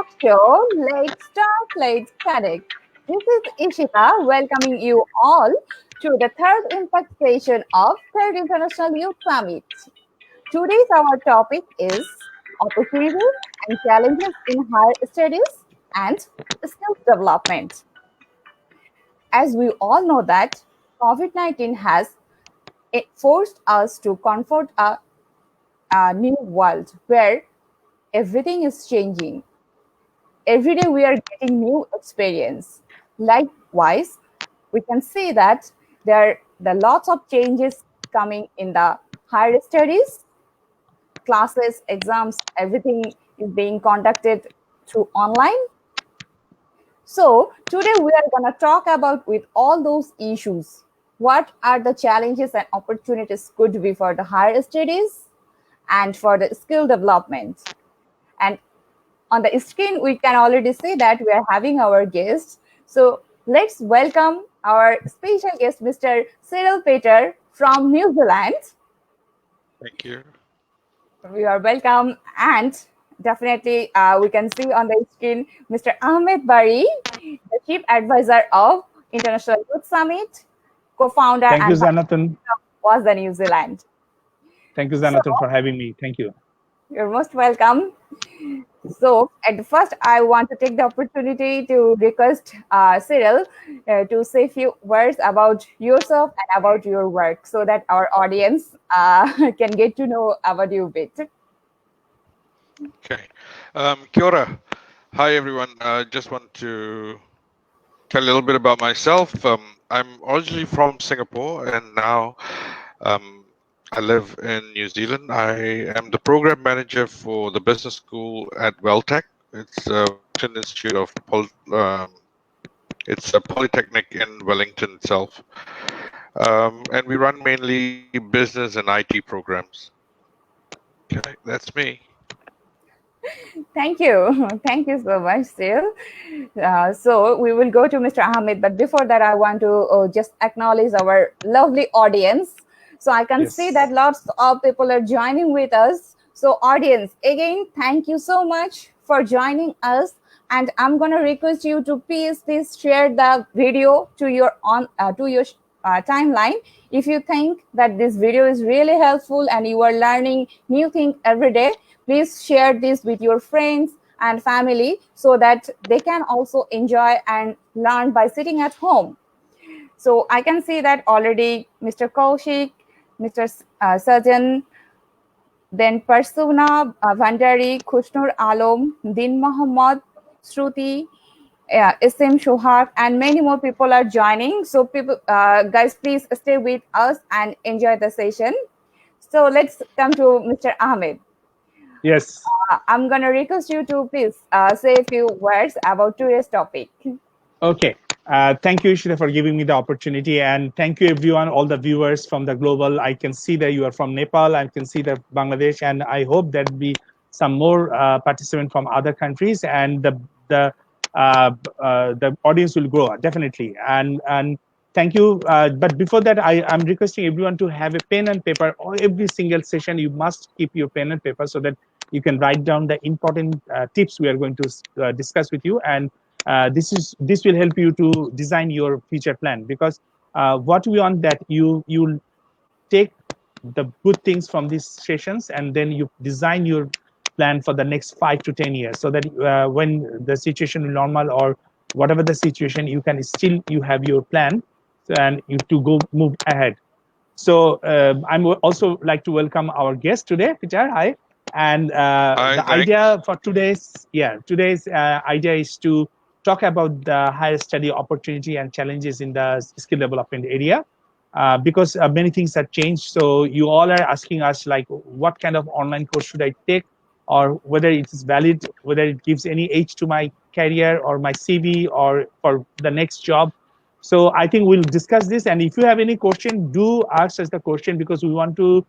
talk show. Let's talk, let's connect. This is Ishita welcoming you all to the third impact session of Third International Youth Summit. Today's our topic is opportunities and challenges in higher studies and skills development. As we all know that COVID-19 has forced us to confront a new world where everything is changing. Every day we are getting new experience. Likewise, we can see that there are lots of changes coming in the higher studies, classes, exams, everything is being conducted through online. So today we are going to talk about with all those issues. What are the challenges and opportunities could be for the higher studies and for the skill development? And on the screen, we can already see that we are having our guests. So let's welcome our special guest, Mr. Cyril Peter from New Zealand. Thank you. We are welcome. And definitely, we can see on the screen Mr. Ahmed Bari, the Chief Advisor of International Youth Summit, co-founder Thank you, and Zanathan. was the New Zealand. Thank you, So, Zanathan, for having me. Thank you. you're most welcome. So, at the first, I want to take the opportunity to request Cyril to say a few words about yourself and about your work so that our audience can get to know about you a bit. Okay. Kia ora. Hi, everyone. I just want to tell a little bit about myself. I'm originally from Singapore, and now I live in New Zealand. I am the program manager for the business school at Welltech. It's a Wellington Institute of it's a polytechnic in Wellington itself, and we run mainly business and IT programs. Okay, that's me. Thank you. Thank you so much, Cyril. So we will go to Mr. Ahmed, but before that, I want to just acknowledge our lovely audience. So I can see that Yes. lots of people are joining with us. So audience, again, thank you so much for joining us. And I'm gonna request you to please share the video to your timeline. If you think that this video is really helpful and you are learning new things every day, please share this with your friends and family so that they can also enjoy and learn by sitting at home. So I can see that already Mr. Kaushik, Mr. Sajan, then Persuna, Vandari, Kushnur Alom, Din Muhammad, Shruti, Isim Shohak, and many more people are joining. So people, guys, please stay with us and enjoy the session. So let's come to Mr. Ahmed. Yes. I'm going to request you to please say a few words about today's topic. Okay. Thank you, Ishita, for giving me the opportunity. And thank you, everyone, all the viewers from the global. I can see that you are from Nepal. I can see that Bangladesh. And I hope there'll be some more participants from other countries. And the audience will grow, definitely. And thank you. But before that, I'm requesting everyone to have a pen and paper. Every single session, you must keep your pen and paper so that you can write down the important tips we are going to discuss with you. And this will help you to design your future plan, because what we want that you take the good things from these sessions and then you design your plan for the next 5 to 10 years, so that when the situation is normal or whatever the situation, you can still you have your plan and you to go move ahead. So I'm also like to welcome our guest today, Peter. Hi. And Hi, the thanks. idea for today's idea is to talk about the higher study opportunity and challenges in the skill development area, because many things have changed. So you all are asking us like, what kind of online course should I take, or whether it is valid, whether it gives any age to my career or my CV or for the next job. So I think we'll discuss this. And if you have any question, do ask us the question, because we want to,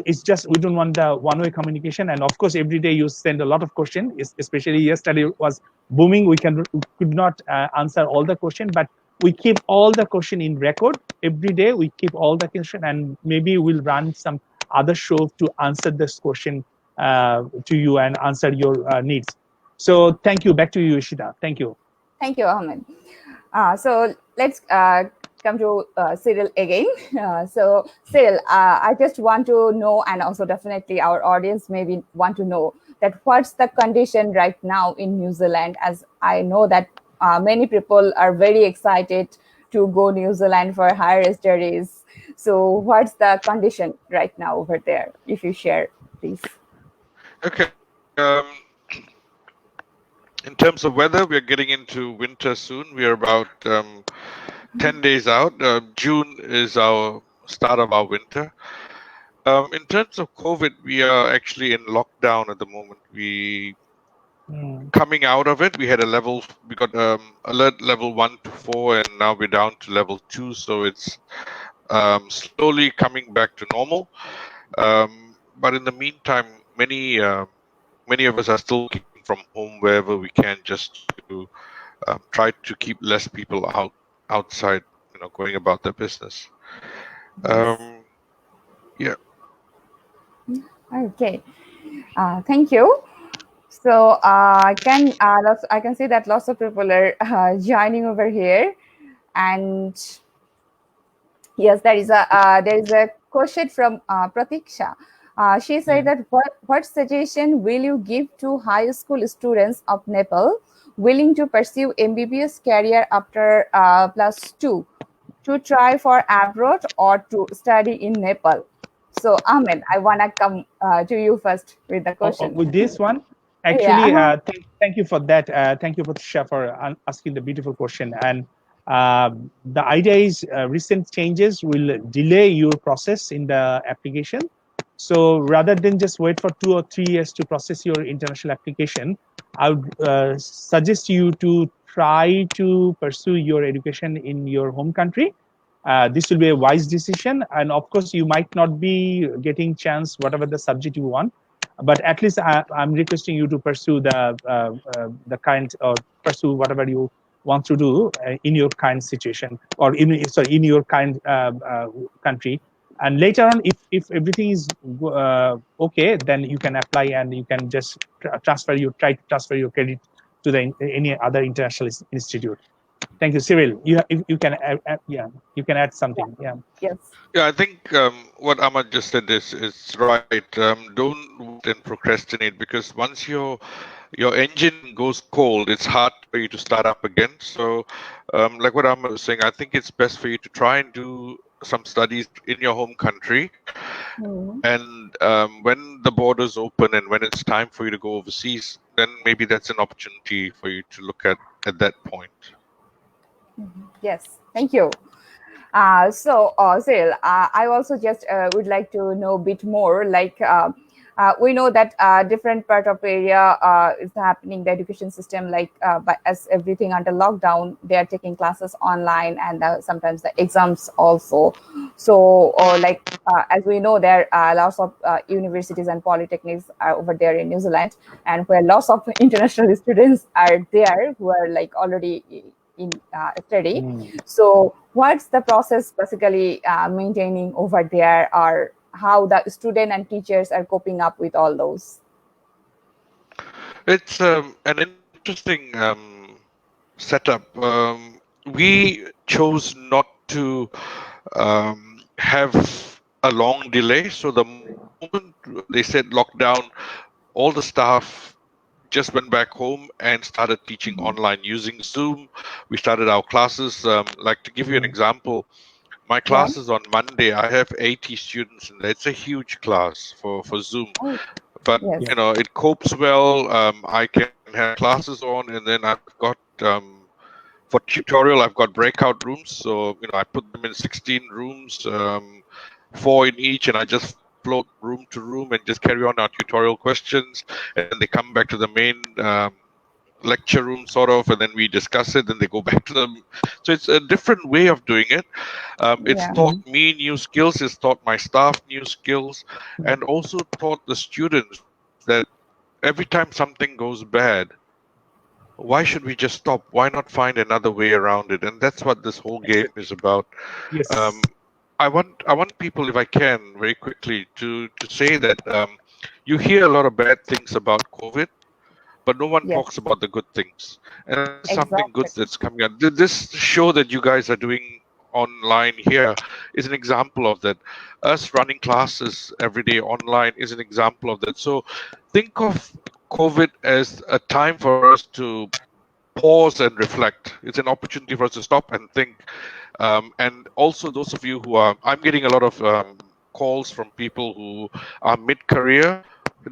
it's just, we don't want the one-way communication. And of course, every day you send a lot of questions, especially yesterday was booming. We could not answer all the question, but we keep all the question in record. Every day we keep all the question, and maybe we'll run some other show to answer this question to you and answer your needs. So thank you. Back to you, Ishita. Thank you. Thank you, Ahmed. So let's come to Cyril again. So Cyril, I just want to know, and also definitely our audience maybe want to know that what's the condition right now in New Zealand, as I know that many people are very excited to go New Zealand for higher studies. So what's the condition right now over there? If you share, please. Okay. In terms of weather, we are getting into winter soon. We are about 10 days out. June is our start of our winter. In terms of COVID, we are actually in lockdown at the moment. We coming out of it. We had we got alert level 1 to 4, and now we're down to level 2. So it's slowly coming back to normal. But in the meantime, many of us are still working from home wherever we can, just to try to keep less people outside, going about their business. Yes. Yeah. Okay. Thank you. So I can see that lots of people are joining over here, and yes, there is a question from Pratiksha. She said Yeah. that what suggestion will you give to high school students of Nepal willing to pursue MBBS career after +2 to try for abroad or to study in Nepal? So Ahmed, I wanna come to you first with the question. With this one, actually, Yeah. thank you for that. Thank you, Patricia, for asking the beautiful question. And the idea is recent changes will delay your process in the application. So rather than just wait for 2 or 3 years to process your international application, I would suggest you to try to pursue your education in your home country. This will be a wise decision, and of course, you might not be getting chance whatever the subject you want, but at least I'm requesting you to pursue the kind, or pursue whatever you want to do in your current situation, or in your current country. And later on, if everything is okay, then you can apply and you can just try to transfer your credit to any other international institute. Thank you, Cyril. You can yeah, you can add Yeah. something. Yeah. Yes. Yeah, I think what Ahmad just said is right. Don't wait and procrastinate, because once your engine goes cold, it's hard for you to start up again. So, like what Ahmad was saying, I think it's best for you to try and do some studies in your home country. Mhm. And when the borders open and when it's time for you to go overseas, then maybe that's an opportunity for you to look at that point. Yes. Thank you. Cyril, I also just would like to know a bit more. Like we know that different part of area is happening. The education system, like but as everything under lockdown, they are taking classes online, and sometimes the exams also. So, or like as we know, there are lots of universities and polytechnics are over there in New Zealand, and where lots of international students are there who are like already in study. So, what's the process basically maintaining over there, or how the student and teachers are coping up with all those? It's an interesting setup. We chose not to have a long delay. So the moment they said lockdown, all the staff just went back home and started teaching online using Zoom. We started our classes. Like, to give you an example, my Yeah. class is on Monday. I have 80 students, and it's a huge class for Zoom. Oh, But yes. it copes well. I can have classes on, and then I've got for tutorial, I've got breakout rooms. So I put them in 16 rooms, 4 in each, and I just float room to room and just carry on our tutorial questions, and then they come back to the main lecture room, sort of, and then we discuss it, and they go back to them. So it's a different way of doing it. It's Yeah. taught me new skills, it's taught my staff new skills, and also taught the students that every time something goes bad, why should we just stop? Why not find another way around it? And that's what this whole game Exactly. is about. Yes. Um, I want people, if I can, very quickly to say that you hear a lot of bad things about COVID, but no one Yes, talks about the good things. And this is something good exactly. that's coming out. This show that you guys are doing online here is an example of that. Us running classes every day online is an example of that. So think of COVID as a time for us to pause and reflect. It's an opportunity for us to stop and think. And also, those of you who are, I'm getting a lot of calls from people who are mid career.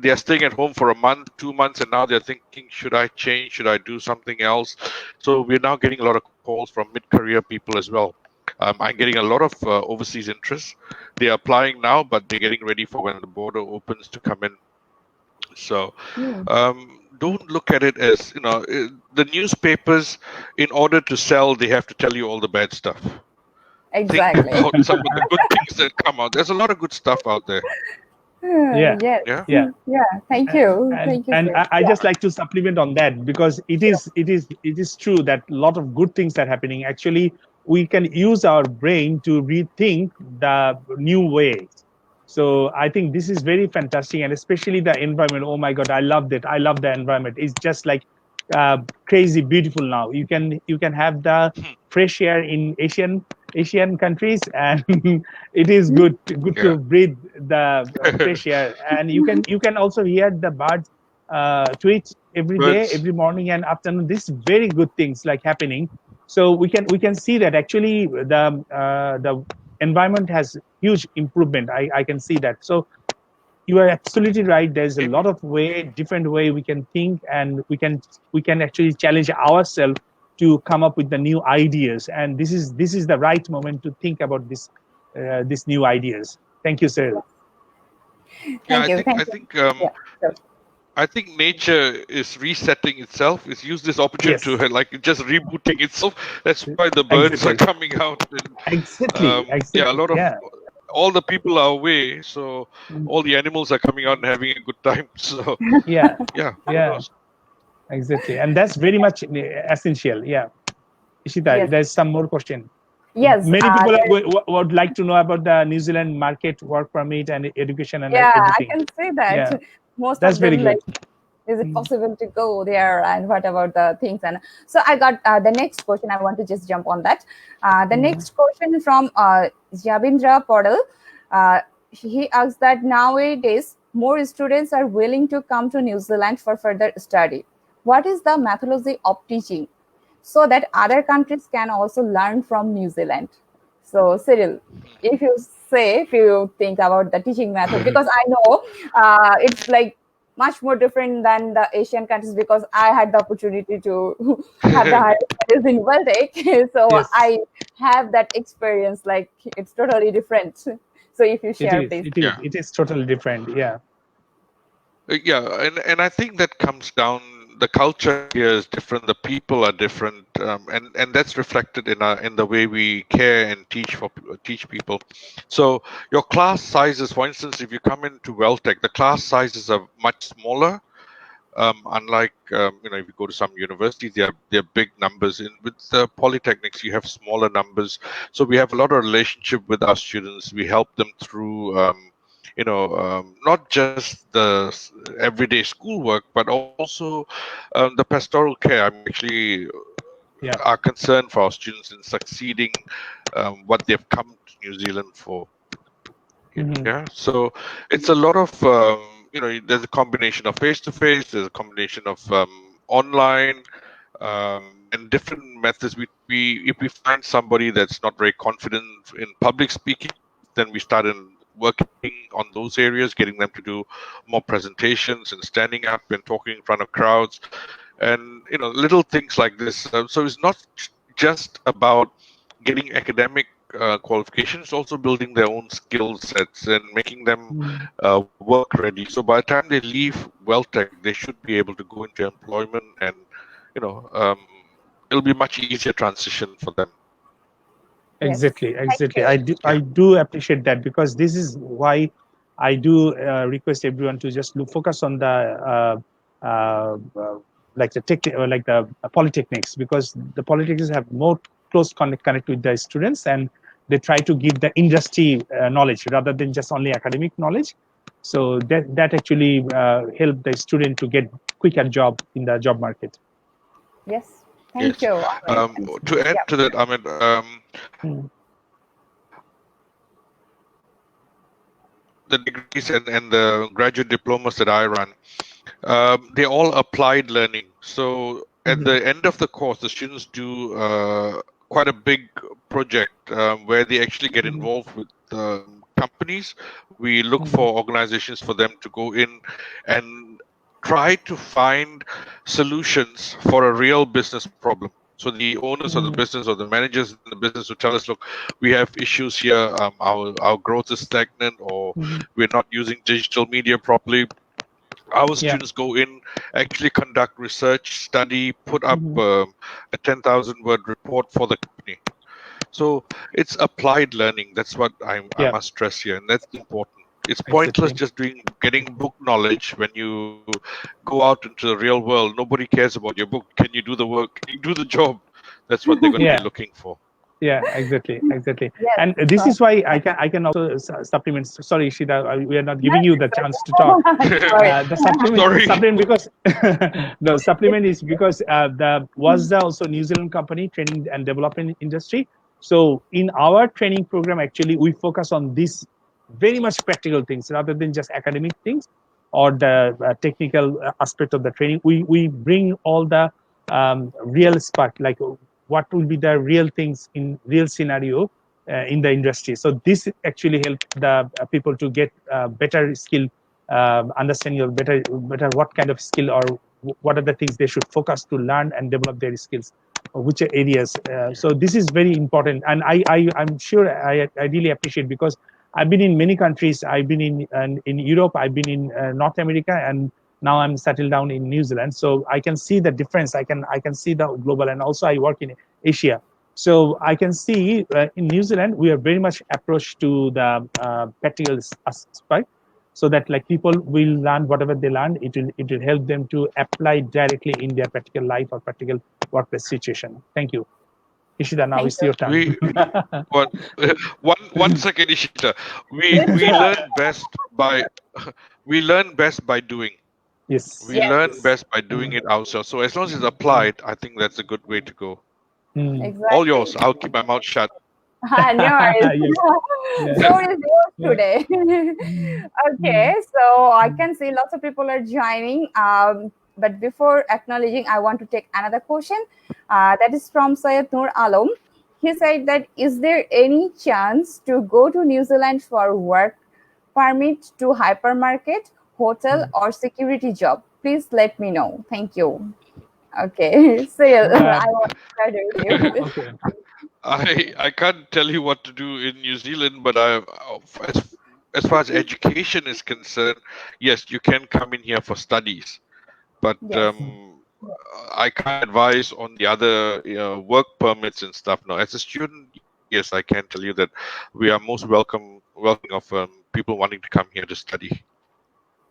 They are staying at home for a month, 2 months, and now they're thinking, should I change? Should I do something else? So we're now getting a lot of calls from mid career people as well. I'm getting a lot of overseas interest. They're applying now, but they're getting ready for when the border opens to come in. So Hmm. don't look at it as, the newspapers, in order to sell, they have to tell you all the bad stuff. Think Exactly. about some of the good things that come out. There's a lot of good stuff out there. Yeah, Yes. Yeah. yeah. Yeah. Thank you. Thank you, And sir. I Yeah. just like to supplement on that, because it is true that a lot of good things are happening. Actually, we can use our brain to rethink the new ways. So I think this is very fantastic, and especially the environment. Oh my God, I loved it. I love the environment. It's just like crazy beautiful now. You can have the fresh air in Asian countries, and it is good Yeah. to breathe the fresh air, and you can also hear the birds tweet every day, Birds. every morning and afternoon. This very good things like happening. So we can see that actually the environment has huge improvement. I can see that. So you are absolutely right. There's a Maybe. lot of different way we can think, and we can actually challenge ourselves to come up with the new ideas. And this is the right moment to think about this new ideas. Thank you, sir. Yeah, Thank I you. think Thank I you. think Yeah. Sure. I think nature is resetting itself. It's used this opportunity Yes, to like just rebooting itself. That's why the birds are exactly, coming out. And, yeah, a exactly. lot of Yeah. all the people are away, so all the animals are coming out and having a good time. So Yeah, yeah, who yeah, knows? exactly. And that's very much essential. Yeah. Ishita, Yes. there's some more question. Yes. Many people are There, would like to know about the New Zealand market, work permit, and education and yeah, I everything. can say that Yeah, most that's of very them like, good. is it Mm. possible to go there, and what about the things? And so I got the next question. I want to just jump on that. The Mm. next question from Javindra Podal. Uh, he asks that nowadays more students are willing to come to New Zealand for further study. What is the methodology of teaching so that other countries can also learn from New Zealand? So, Cyril, if you think about the teaching method, because I know it's like much more different than the Asian countries, because I had the opportunity to have the higher studies in Baltic. So Yes, I have that experience, like it's totally different. So if you it share, is. please. It is. Yeah. It is totally different. Yeah. Yeah, and I think that comes down. The culture here is different. The people are different, and that's reflected in the way we care and teach people. So your class sizes, for instance, if you come into Welltech, the class sizes are much smaller. Unlike if you go to some universities, they're big numbers. In with the polytechnics, you have smaller numbers. So we have a lot of relationship with our students. We help them through. Not just the everyday schoolwork, but also the pastoral care. I'm actually Yeah. are concerned for our students in succeeding what they've come to New Zealand for. Hmm. Yeah, so it's a lot of there's a combination of face to face, there's a combination of online, and different methods. We if we find somebody that's not very confident in public speaking, then we start in working on those areas, getting them to do more presentations and standing up and talking in front of crowds, and little things like this. So it's not just about getting academic qualifications, it's also building their own skill sets and making them work ready. So by the time they leave Welltech, they should be able to go into employment, and you know um, it'll be much easier transition for them. Yes. Exactly. Thank Exactly. you. I Yeah. do appreciate that, because this is why I do request everyone to just focus on the like the like the polytechnics, because the polytechnics have more close connect with the students, and they try to give the industry knowledge rather than just only academic knowledge. So that actually helped the student to get quicker job in the job market. Yes. Thank Yes. you. To add Yeah. to that, Ahmed, Mm. the degrees and the graduate diplomas that I run, they're all applied learning. So at Mhm. the end of the course, the students do quite a big project where they actually get Mhm. involved with companies. We look Mhm. for organizations for them to go in and try to find solutions for a real business problem. So the owners of the Mhm. business or the managers in the business will tell us, look, we have issues here. Our growth is stagnant, or Mhm. we're not using digital media properly. Our Yeah. students go in, actually conduct research, study, put up Mhm. a 10,000 word report for the company. So it's applied learning. That's what I Yeah. must stress here, and that's important. It's pointless Exactly. just getting book knowledge when you go out into the real world. Nobody cares about your book. Can you do the work? Can you do the job? That's what they're going to be Yeah. looking for. Yeah, exactly, exactly. Yes. And this is why I can also supplement. Sorry, Ishita, we are not No, giving you the chance to talk. sorry. The supplement, Sorry. supplement because no supplement is because the was the also New Zealand company training and development industry. So in our training program, actually, we focus on this very much practical things rather than just academic things or the technical aspect of the training. We bring all the real spark, like what will be the real things in real scenario in the industry. So this actually help the people to get better skill, understanding of better what kind of skill or what are the things they should focus to learn and develop their skills, or which areas. So this is very important, and I'm sure I really appreciate because I've been in many countries. I've been in Europe. I've been in North America, and now I'm settled down in New Zealand. So I can see the difference. I can see the global, and also I work in Asia. So I can see in New Zealand we are very much approached to the practical aspect, so that like people will learn whatever they learn. It will help them to apply directly in their practical life or practical workplace situation. Thank you, Ishida. Now Thank it's you. your turn. We One one second, Ishita. We It's we learn best by we learn best by doing. Yes. We yes, learn Yes. best by doing Mm, it ourselves. So as long as it's mm, applied, I think that's a good way to go. mm. All exactly. yours. I'll keep my mouth shut. No worries. Yes. Yeah. So is yours Yeah. today. Mm, Okay, mm, so I mm, can see lots of people are joining. But before acknowledging, I want to take another question. That is from Syed Noor Alam. He said that is there any chance to go to New Zealand for work permit to hypermarket, hotel, mm. or security job? Please let me know. Thank you. Okay, so Uh, I want to start with you. okay. I can't tell you what to do in New Zealand, but as far as education is concerned, yes, you can come in here for studies, but Yes. I can't advise on the other work permits and stuff. Now, as a student, yes, I can tell you that we are most welcoming of people wanting to come here to study.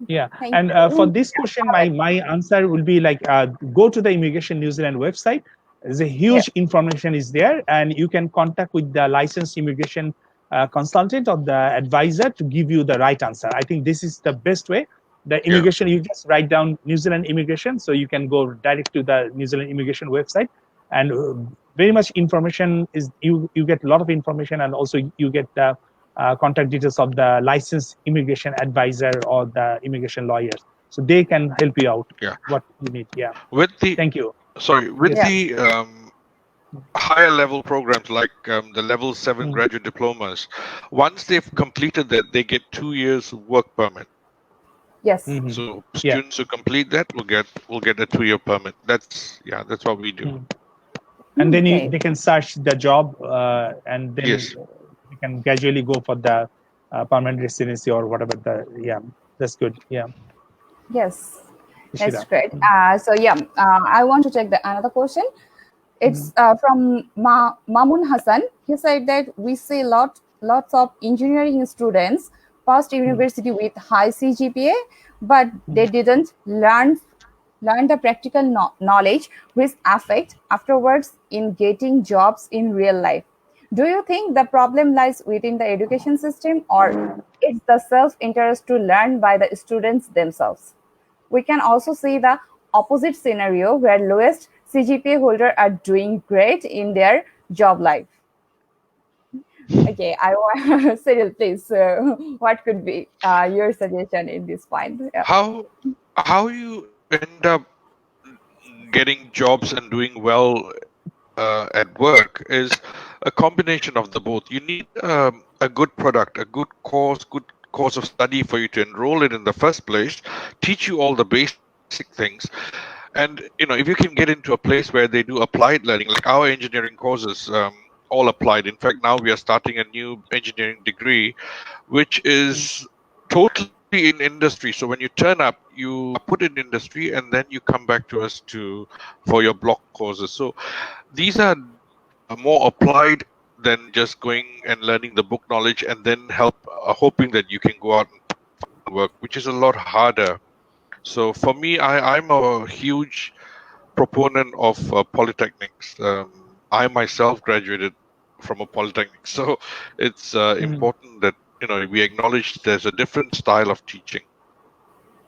Yeah, Thank and for you. this question, my answer will be like go to the Immigration New Zealand website. There's a Yes. huge information is there, and you can contact with the licensed immigration consultant or the advisor to give you the right answer. I think this is the best way. The Yeah, immigration, you just write down New Zealand immigration, so you can go direct to the New Zealand immigration website, and very much information is you get a lot of information, and also you get the contact details of the licensed immigration advisor or the immigration lawyers, so they can help you out yeah. what you need. Yeah, With the thank you. Sorry, with Yes. Yeah. the higher level programs like the level 7 Mm, graduate diplomas, once they've completed that, they get 2 years work permit. Yes. mhm. So Yeah. students who complete that will get a 2-year permit. That's what we do. Mm. And then Okay. they can search the job, and then Yes. they can gradually go for the permanent residency or whatever the. Yeah, that's good. Yeah, Yes. That's Ishida. great. Mm, So yeah, I want to take the another question. mm, It's from Mamun Hassan. He said that we see lots of engineering students passed mm, university with high CGPA, but mm, they didn't learn the practical knowledge which affect afterwards in getting jobs in real life. Do you think the problem lies within the education system or it's the self-interest to learn by the students themselves? We can also see the opposite scenario where lowest CGPA holder are doing great in their job life. Okay, I want Cyril, please. What could be your suggestion in this point? Yeah. How you end up getting jobs and doing well at work is a combination of the both. You need a good product, a good course of study for you to enroll it in the first place, teach you all the basic things, and if you can get into a place where they do applied learning, like our engineering courses, all applied. In fact, now we are starting a new engineering degree, which is totally in industry. So when you turn up, you are put in industry, and then you come back to us to for your block courses. So these are more applied than just going and learning the book knowledge and then hoping that you can go out and find work, which is a lot harder. So for me, I'm a huge proponent of polytechnics. I myself graduated from a polytechnic, so it's Mhm. important that we acknowledge there's a different style of teaching.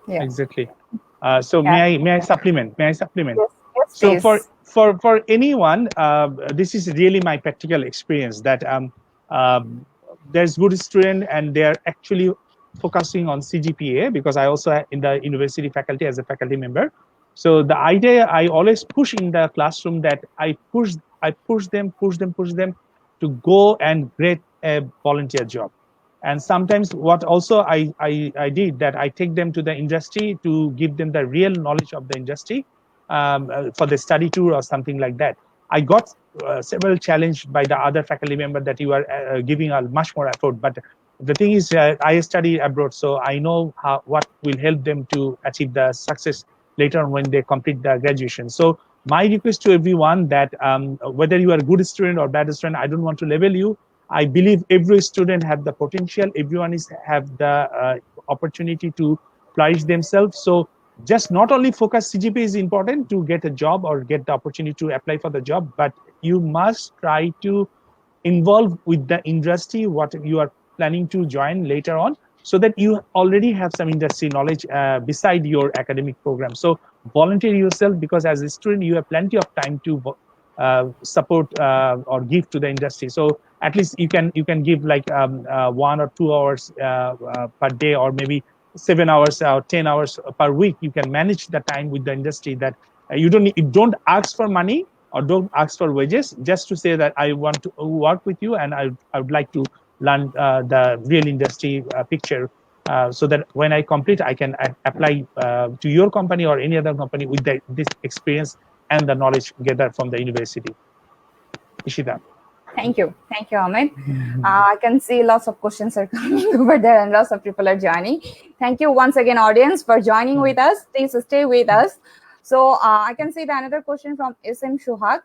Yeah. Exactly. So Yeah. may I supplement? May I supplement? Yes. Yes, So for please. for anyone, this is really my practical experience that um, there's good student and they're actually focusing on CGPA because I also in the university faculty as a faculty member. So the idea I always push in the classroom that I push them to go and get a volunteer job. And sometimes what also I did that I take them to the industry to give them the real knowledge of the industry for the study tour or something like that. I got several challenged by the other faculty member that you are giving a much more effort. But the thing is, I study abroad, so I know what will help them to achieve the success later on when they complete the graduation. So my request to everyone that whether you are a good student or bad student, I don't want to label you. I believe every student have the potential. Everyone is have the opportunity to flourish themselves. So just not only focus CGPA is important to get a job or get the opportunity to apply for the job, but you must try to involve with the industry what you are planning to join later on so that you already have some industry knowledge beside your academic program. So volunteer yourself because as a student you have plenty of time to support or give to the industry. So at least you can give like 1 or 2 hours per day or maybe 7 hours or 10 hours per week. You can manage the time with the industry that you don't ask for money or don't ask for wages, just to say that I want to work with you and I would like to learn the real industry picture so that when I complete, I can apply to your company or any other company with this experience and the knowledge gathered from the university. Ishita. Thank you. Thank you, Ahmed. I can see lots of questions are coming over there and lots of people are joining. Thank you once again, audience, for joining with us. Please stay with us. So I can see the another question from SM Shuhak.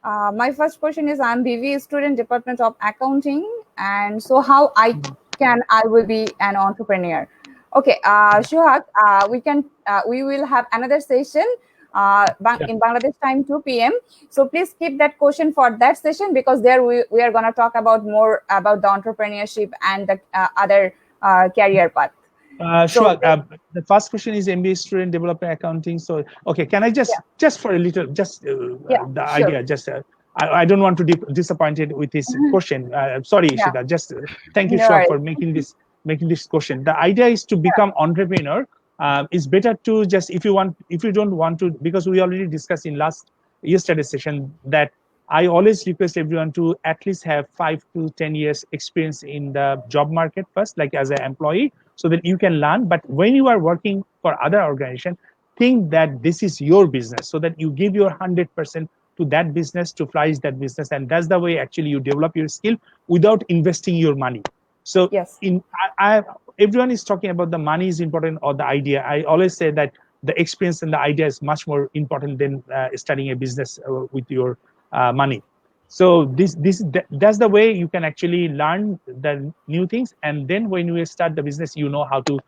My first question is I'm BV student, Department of Accounting. And so how I will be an entrepreneur. Okay, Shuhak, we will have another session Yeah. in Bangladesh time 2 p.m. So please keep that question for that session because there we are going to talk about more about the entrepreneurship and the other career path. So Sure. The first question is MBA student development accounting. So, okay, can I yeah, just for a little, just yeah, the sure. idea, just I don't want to disappointed with this question. Sorry, Yeah, Ishita. Just thank you, no Shuak, worries. for making this question. The idea is to become entrepreneur. It's better to just if you don't want to because we already discussed in yesterday's session that I always request everyone to at least have 5 to 10 years experience in the job market first, like as an employee so that you can learn. But when you are working for other organization, think that this is your business so that you give your 100% to that business to flourish that business. And that's the way actually you develop your skill without investing your money. So Yes, everyone is talking about the money is important or the idea. I always say that the experience and the idea is much more important than starting a business with your money. So that's the way you can actually learn the new things, and then when you start the business you know how to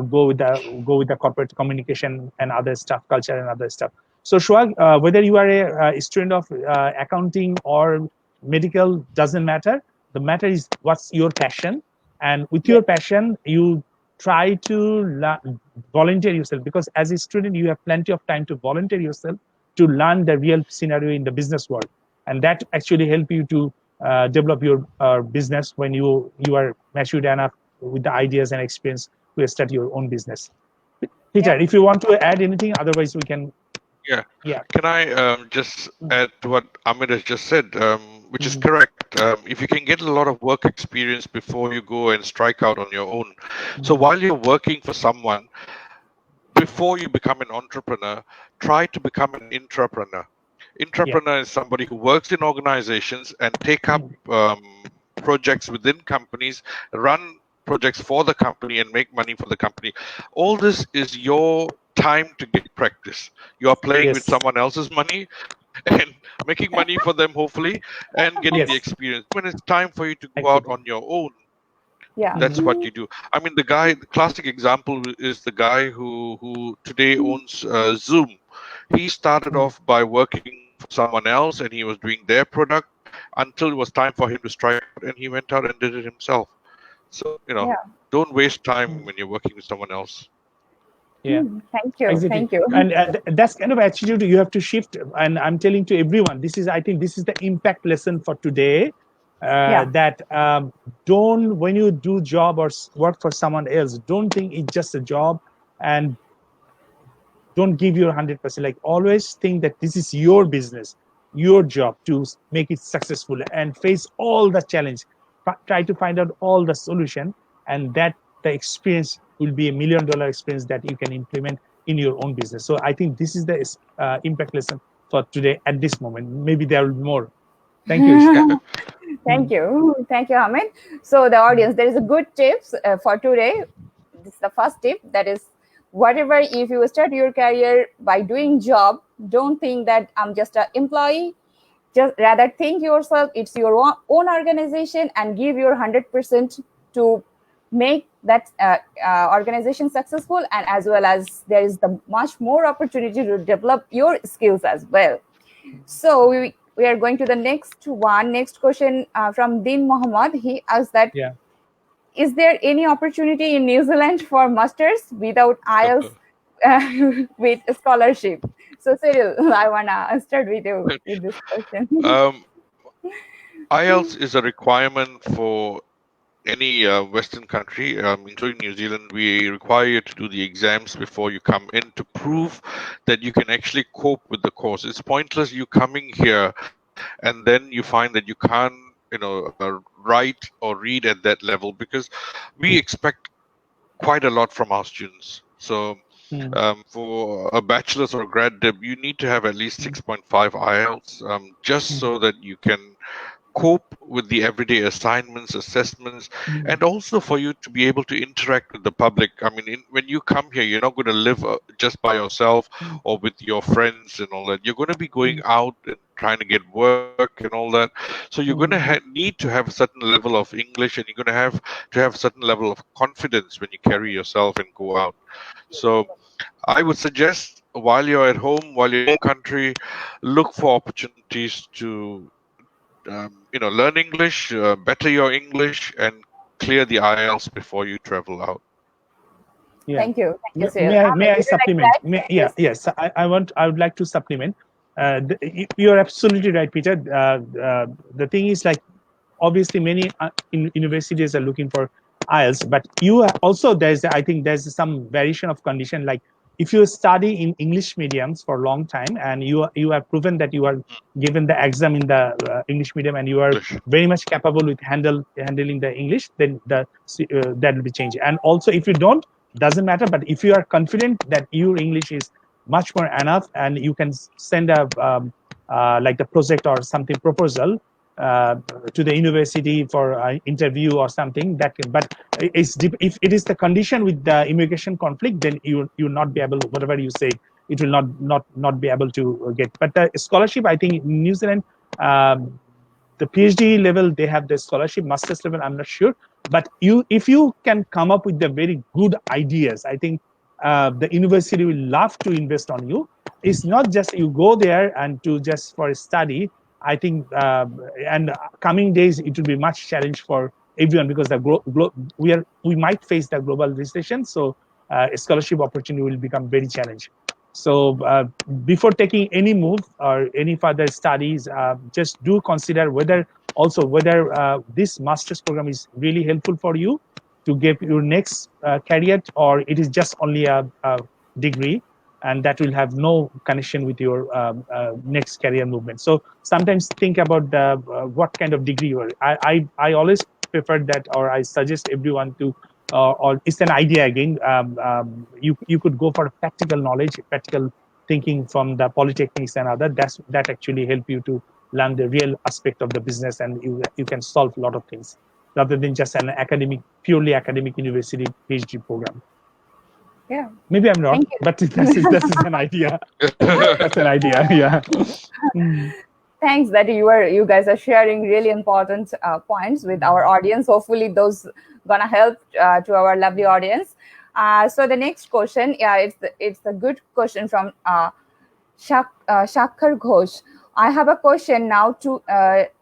go with the corporate communication and other stuff, culture and other stuff. So Shuag, whether you are a student of accounting or medical doesn't matter. The matter is what's your passion, and with Yes. your passion, you try to volunteer yourself, because as a student, you have plenty of time to volunteer yourself to learn the real scenario in the business world, and that actually help you to develop your business when you are matured enough with the ideas and experience to start your own business. Peter, Yeah. if you want to add anything, otherwise we can. Yeah. Yeah. Can I just add to what Amit has just said, which is Mhm. correct. If you can get a lot of work experience before you go and strike out on your own. So Mhm. while you're working for someone, before you become an entrepreneur, try to become an intrapreneur. Yeah. Intrapreneur is somebody who works in organizations and take up Mhm. projects within companies, run projects for the company, and make money for the company. All this is your time to get practice. You are playing with Yes. someone else's money and making money for them, hopefully, and getting the Yes. experience. When it's time for you to go out Exactly. on your own, Yeah. that's Mhm. what you do. I mean, the classic example is the guy who today owns Zoom. He started Mhm. off by working for someone else, and he was doing their product until it was time for him to strike out, and he went out and did it himself. So Yeah. don't waste time Mhm. when you're working with someone else. Yeah. Thank you. Exactly. Thank you. And that's kind of attitude you have to shift. And I'm telling to everyone, I think this is the impact lesson for today. Yeah. That don't, when you do job or work for someone else, don't think it's just a job, and don't give your 100%. Like, always think that this is your business, your job to make it successful, and face all the challenge. Try to find out all the solution, and that the experience will be $1 million experience that you can implement in your own business. So I think this is the impact lesson for today at this moment. Maybe there will be more. Thank you, Ishita. Thank you. Thank you, Hamid. So, the audience, there is a good tips for today. This is the first tip, that is, whatever, if you start your career by doing job, don't think that I'm just an employee. Just rather think yourself, it's your own organization, and give your 100% to make that organization successful, and as well as there is the much more opportunity to develop your skills as well. So we are going to the next question from Din Mohammed. He asks that, Yeah. is there any opportunity in New Zealand for masters without IELTS with a scholarship? So Cyril, I wanna start with you with this question. um, IELTS is a requirement for any Western country, including New Zealand. We require you to do the exams before you come in to prove that you can actually cope with the course. It's pointless you coming here and then you find that you can't, write or read at that level, because we expect quite a lot from our students. So Mm. for a bachelor's or a grad dip, you need to have at least Mm. 6.5 IELTS, just so that you can cope with the everyday assignments, assessments, Mm. and also for you to be able to interact with the public. I mean, when you come here, you're not going to live just by yourself Mm. or with your friends and all that. You're going to be going Mm. out and trying to get work and all that. So you're going to Mm. need to have a certain level of English, and you're going to have a certain level of confidence when you carry yourself and go out. So I would suggest, while you're at home, while you're in your country, look for opportunities to learn English, better your English, and clear the IELTS before you travel out. Yeah. Thank you, Cyril. May Ahmed, I would you like to supplement? add? Yeah, Yes. yes. I would like to supplement. You're absolutely right, Peter. The thing is, like, obviously many universities are looking for IELTS, but also there's, I think there's some variation of condition. Like, if you study in English mediums for a long time, and you have proven that you are given the exam in the English medium, and you are English. very much capable with handling the English, then that will be changed. And also, if you don't, doesn't matter. But if you are confident that your English is much more enough, and you can send a like the project or something proposal uh, to the university for interview or something, that can, but if it is the condition with the immigration conflict, then you will not be able, whatever you say, it will not be able to get. But the scholarship, I think in New Zealand, um, the PhD level, they have the scholarship. Master's level, I'm not sure. But if you can come up with the very good ideas, I think the university will love to invest on you. It's not just you go there and to just for study. I think, and coming days it will be much challenge for everyone because we might face the global recession. So scholarship opportunity will become very challenging. So before taking any move or any further studies, just do consider whether this master's program is really helpful for you to get your next career, or it is just only a degree and that will have no connection with your next career movement. So sometimes think about what kind of degree you are. I always prefer that, or I suggest everyone to, or it's an idea again. You could go for practical knowledge, practical thinking from the polytechnics and other. That actually help you to learn the real aspect of the business, and you can solve a lot of things rather than just an purely academic university PhD program. Yeah. Maybe I'm wrong, Thank but you. that is an idea. That's an idea. Yeah. Mm. Thanks that you guys are sharing really important points with our audience. Hopefully, those gonna help to our lovely audience. So the next question, yeah, it's a good question from Shakhar Ghosh. I have a question now. To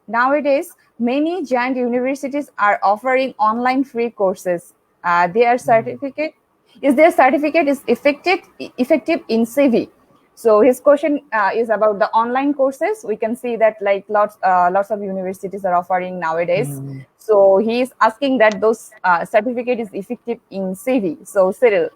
nowadays, many giant universities are offering online free courses. Their certificate their certificate is effective in CV. So his question is about the online courses. We can see that like lots of universities are offering nowadays. Mm. So he is asking that those certificate is effective in CV. So Cyril,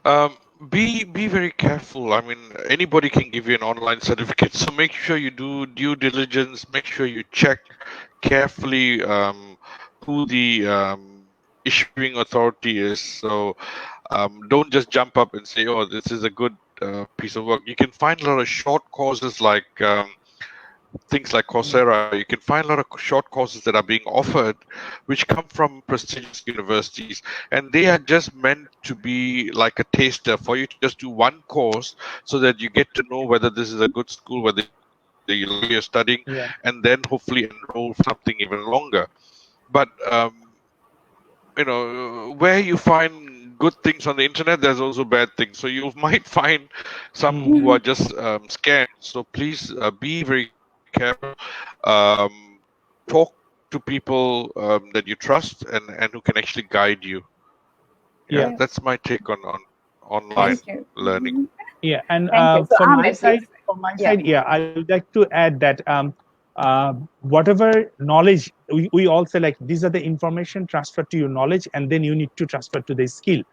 Um, be very careful. I mean, anybody can give you an online certificate, so make sure you do due diligence. Make sure you check carefully who the issuing authority is. So don't just jump up and say, "Oh, this is a good piece of work." You can find a lot of short courses like things like Coursera. You can find a lot of short courses that are being offered, which come from prestigious universities, and they are just meant to be like a taster for you to just do one course, so that you get to know whether this is a good school, whether you like what you're studying, Yeah. and then hopefully enroll for something even longer. But where you find good things on the internet, there's also bad things. So you might find some who are just scams. So please be very careful. Talk to people that you trust and who can actually guide you. Yeah, Yeah. yes, that's my take on online thank you. learning. Yeah, and Thank you. So Ahmed, please. from my Yeah. side, yeah, I would like to add that whatever knowledge we all say, like these are the information transferred to your knowledge, and then you need to transfer to the skill.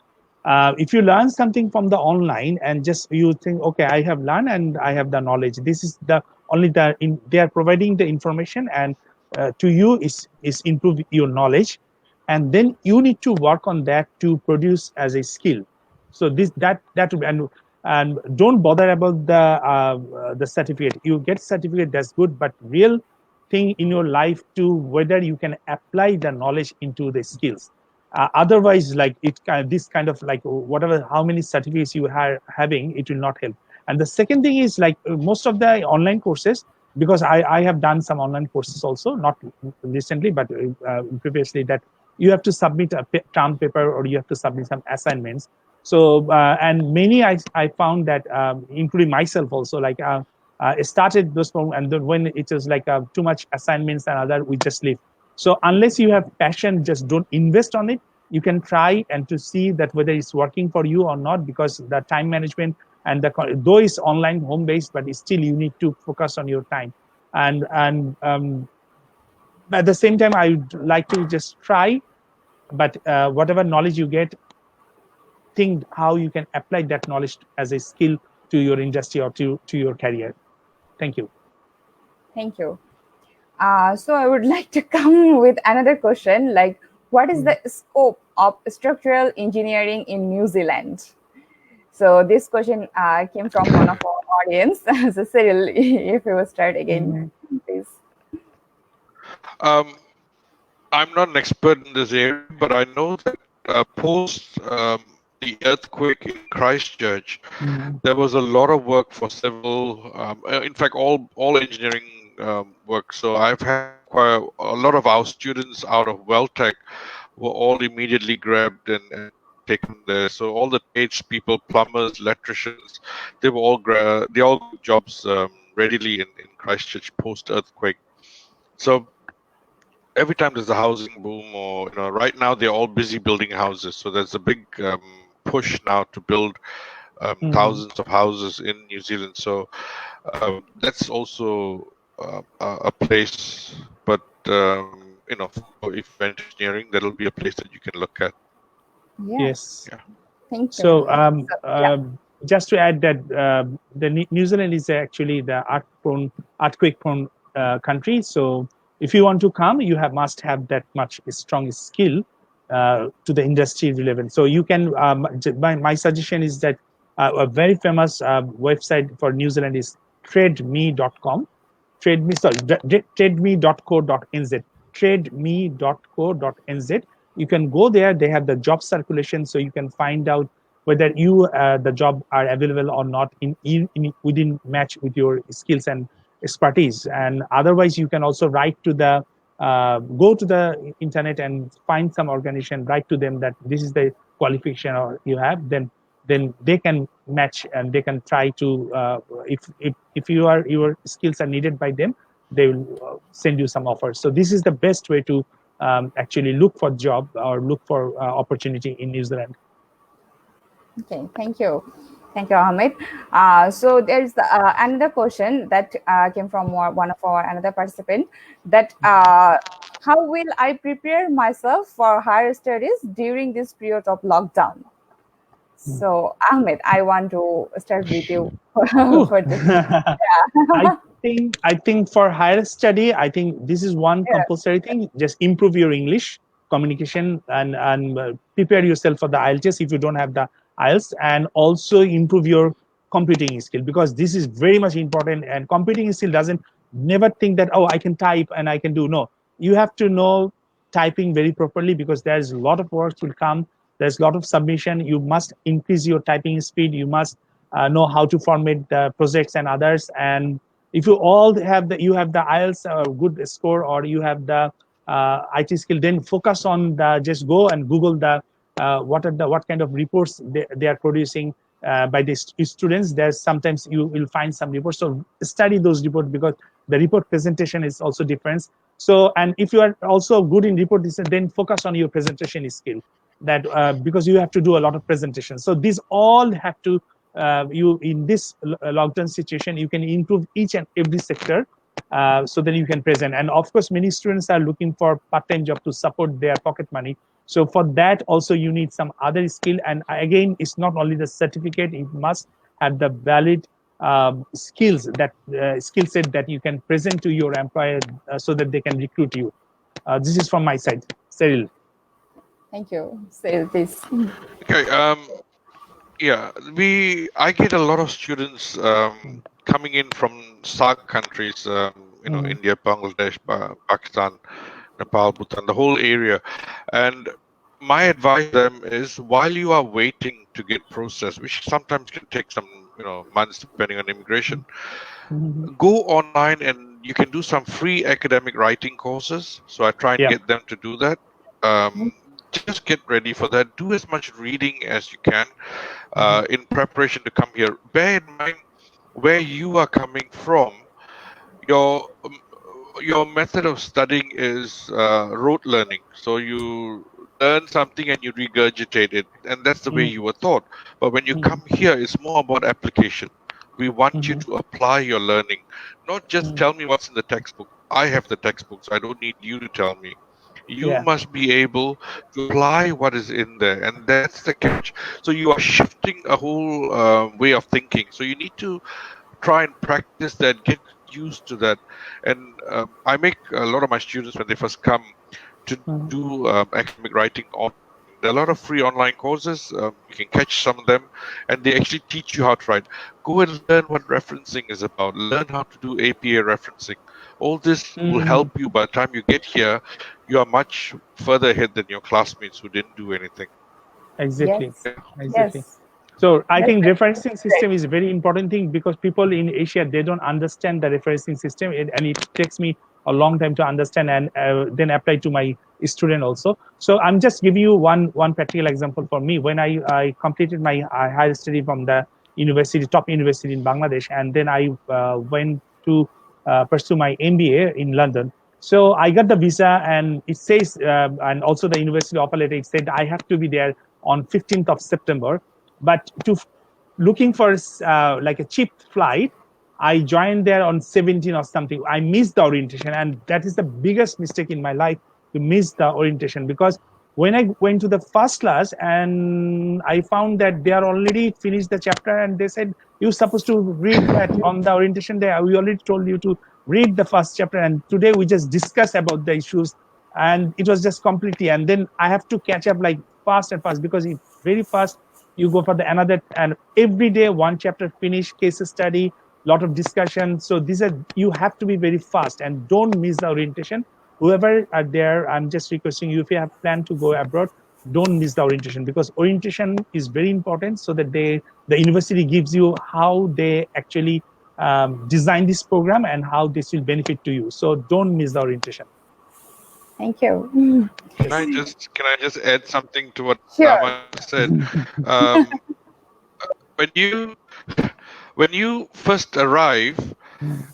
If you learn something from the online and just you think, okay, I have learned and I have the knowledge. This is the only they are providing the information, and to you is improve your knowledge, and then you need to work on that to produce as a skill. So and don't bother about the certificate. You get certificate, that's good, but real thing in your life to whether you can apply the knowledge into the skills. Otherwise, like this kind of like whatever how many certificates you are having, it will not help. And the second thing is like most of the online courses, because I have done some online courses also, not recently but previously, that you have to submit a term paper or you have to submit some assignments. So and many I found that including myself also, like started those and then when it was like too much assignments and other, we just leave. So unless you have passion, just don't invest on it. You can try and to see that whether it's working for you or not, because the time management and though it's online home based, but still you need to focus on your time. And at the same time, I would like to just try, but whatever knowledge you get, think how you can apply that knowledge as a skill to your industry or to your career. Thank you. Thank you. So I would like to come with another question, like what is the scope of structural engineering in New Zealand? So this question came from one of our audience. So Cyril, if you will start again, Mhm. please. Um, I'm not an expert in this area, but I know that post the earthquake in Christchurch, Mhm. there was a lot of work for civil, in fact, all engineering work. So I've had quite a lot of our students out of Welltech were all immediately grabbed and taken there. So all the trades people, plumbers, electricians, they all got jobs readily in Christchurch post earthquake. So every time there's a housing boom, or right now they're all busy building houses. So there's a big push now to build thousands of houses in New Zealand. So that's also a place. But for if you're engineering, that'll be a place that you can look at. Yes. Yes. Yeah. Thank you. So, Yeah. just to add that New Zealand is actually the earthquake-prone country. So, if you want to come, you must have that much strong skill to the industry relevant. So, you can. My suggestion is that a very famous website for New Zealand is trademe.com. Trademe.co.nz. Trademe.co.nz. You can go there. They have the job circulation, so you can find out whether the job are available or not within match with your skills and expertise. And otherwise, you can also write to the go to the internet and find some organization, write to them that this is the qualification or you have. Then they can match and they can try to if your skills are needed by them, they will send you some offers. So this is the best way to actually look for job or look for opportunity in New Zealand. Okay, thank you. Thank you, Ahmed. So there's another question that came from one of our another participant that how will I prepare myself for higher studies during this period of lockdown? So Ahmed, I want to start with you for this. Yeah. I think for higher study, I think this is one Yeah. compulsory thing. Just improve your English communication and prepare yourself for the IELTS if you don't have the IELTS, and also improve your computing skill, because this is very much important. And computing skill doesn't never think that, oh, I can type and I can do. No, you have to know typing very properly, because there's a lot of work will come. There's a lot of submission. You must increase your typing speed. You must know how to format the projects and others. And if you all have the IELTS good score, or you have the IT skill, then focus on the just go and Google the what kind of reports they are producing by the students. There's sometimes you will find some reports, so study those reports, because the report presentation is also different. So, and if you are also good in report, then focus on your presentation skill, that because you have to do a lot of presentations. So these all have to you in this lockdown situation, you can improve each and every sector, so that you can present. And of course, many students are looking for part-time job to support their pocket money. So for that also you need some other skill. And again, it's not only the certificate, you must have the valid skills, that skill set that you can present to your employer, so that they can recruit you. This is from my side. Cyril. Thank you. Say this. Okay. Yeah, I get a lot of students coming in from SAARC countries, India, Bangladesh, Pakistan, Nepal, Bhutan, the whole area. And my advice to them is, while you are waiting to get processed, which sometimes can take some months depending on immigration, go online and you can do some free academic writing courses. So I try and Yeah. get them to do that. Just get ready for that. Do as much reading as you can in preparation to come here. Bear in mind where you are coming from. Your method of studying is rote learning. So you learn something and you regurgitate it, and that's the way you were taught. But when you come here, it's more about application. We want you to apply your learning, not just tell me what's in the textbook. I have the textbook, so I don't need you to tell me. You Yeah. must be able to apply what is in there, and that's the catch. So you are shifting a whole way of thinking. So you need to try and practice that, get used to that. And I make a lot of my students, when they first come, to do academic writing online. There are a lot of free online courses. You can catch some of them, and they actually teach you how to write. Go and learn what referencing is about. Learn how to do APA referencing. All this will help you. By the time you get here, you are much further ahead than your classmates who didn't do anything. Exactly. Yes. Yeah. Exactly. Yes. So I That's think referencing great. system is a very important thing, because people in Asia, they don't understand the referencing system, and it takes me a long time to understand and then apply to my student also. So I'm just giving you one practical example for me. When I completed my higher study from the university, top university in Bangladesh, and then I went to pursue my MBA in London. So I got the visa, and it says, and also the university offer letter, it said I have to be there on 15th of September. But to looking for like a cheap flight, I joined there on 17 or something. I missed the orientation, and that is the biggest mistake in my life, to miss the orientation. Because when I went to the first class and I found that they are already finished the chapter, and they said you're supposed to read that on the orientation day. We already told you to read the first chapter, and today we just discuss about the issues, and it was just completely. And then I have to catch up like fast and fast, because it very fast you go for the another, and every day one chapter finish, case study, lot of discussion. So these are, you have to be very fast and don't miss the orientation. Whoever are there, I'm just requesting you, if you have planned to go abroad, don't miss the orientation, because orientation is very important, so that the university gives you how they actually design this program and how this will benefit to you. So don't miss the orientation. Thank you. Can I just add something to what Sure. Rama just said? Um, when you first arrive,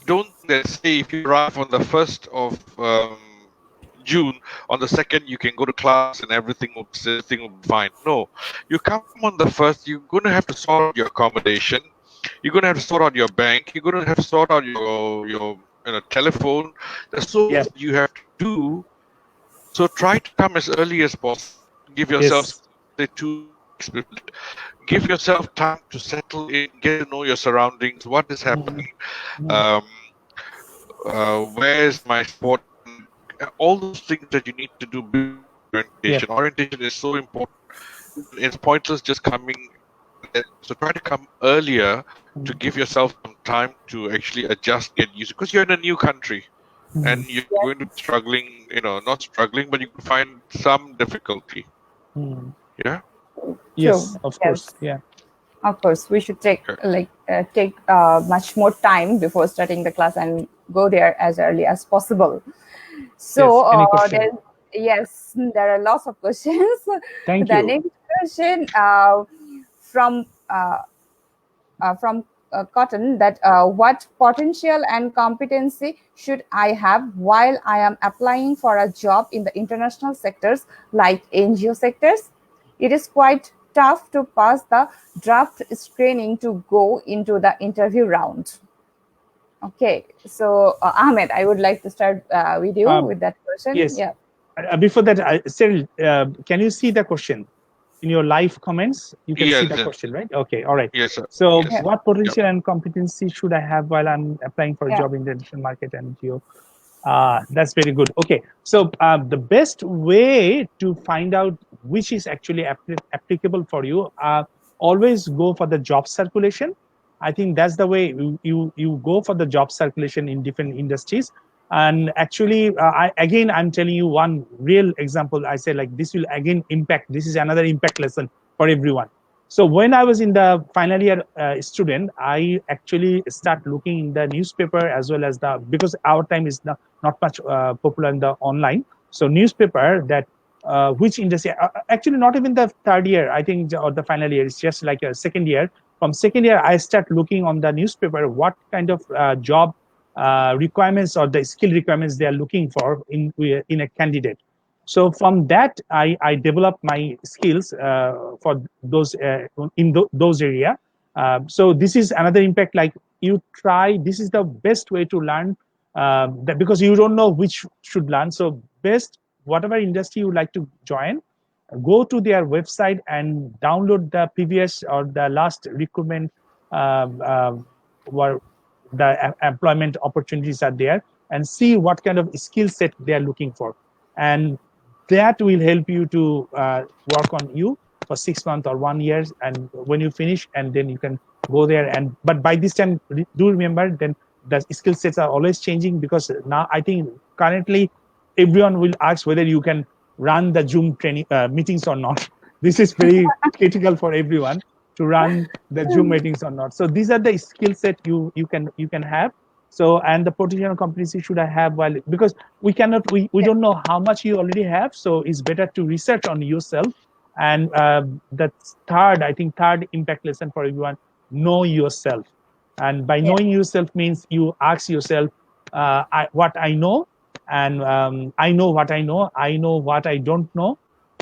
don't think that, say, if you arrive on the 1st of June, on the 2nd you can go to class and everything will be fine. No, you come on the 1st, you're going to have to sort out your accommodation, you're going to have to sort out your bank, you're going to have to sort out your telephone. There's so Yes. much you have to do. So try to come as early as possible. Give yourself, Yes. say, 2 weeks. Give yourself time to settle in, get to know your surroundings, what is happening, um, where is my support, all those things that you need to do before orientation. Yeah. Orientation is so important. It's pointless just coming. So try to come earlier to give yourself some time to actually adjust, get used, because you're in a new country and you're going to be struggling, not struggling, but you could find some difficulty. Yeah. Yes, True. of Yes. course. Yeah. Of course, we should take Okay. take much more time before starting the class and go there as early as possible. Yes. So Any question? yes, there are lots of questions. Thank The you. next question from uh, Cotton, that what potential and competency should I have while I am applying for a job in the international sectors like NGO sectors? It is quite tough to pass the draft screening to go into the interview round. Okay, so Ahmed, I would like to start with you Um, with that question. yes. Yeah. Before that, Cyril, can you see the question in your live comments? You can see Yes. the Yes. question, right? Okay. All right. Yes. Sir. So, Yes. Yeah. what Yep. potential and competency should I have while I'm applying for a Yeah. job in the international market and geo? That's very good. Okay, so the best way to find out which is actually applicable for you, always go for the job circulation. I think that's the way you go for the job circulation in different industries. And actually, I'm telling you one real example. I say like this will again impact. This is another impact lesson for everyone. So when I was in the final year student, I actually start looking in the newspaper as well as because our time is not much popular in the online. So newspaper that which industry, actually not even the third year, I think, or the final year, it's just like a second year. From second year, I start looking on the newspaper what kind of job requirements or the skill requirements they are looking for in a candidate. So from that, I develop my skills for those in those area. So this is another impact. Like you try, this is the best way to learn that, because you don't know which should learn. So best, whatever industry you like to join, go to their website and download the previous or the last recruitment where the employment opportunities are there, and see what kind of skill set they are looking for, and that will help you to work on you for 6 months or 1 year, and when you finish, and then you can go there. And but by this time, do remember, then the skill sets are always changing, because now I think currently everyone will ask whether you can run the Zoom training meetings or not. This is very critical for everyone, to run the Zoom meetings or not. So these are the skill set you can have. So, and the potential competency should I have, while, because we don't know how much you already have. So it's better to research on yourself. And that's third, I think, third impact lesson for everyone. know yourself. And by Yeah. knowing yourself means you ask yourself, what I know, and I know what I know. I know what I don't know.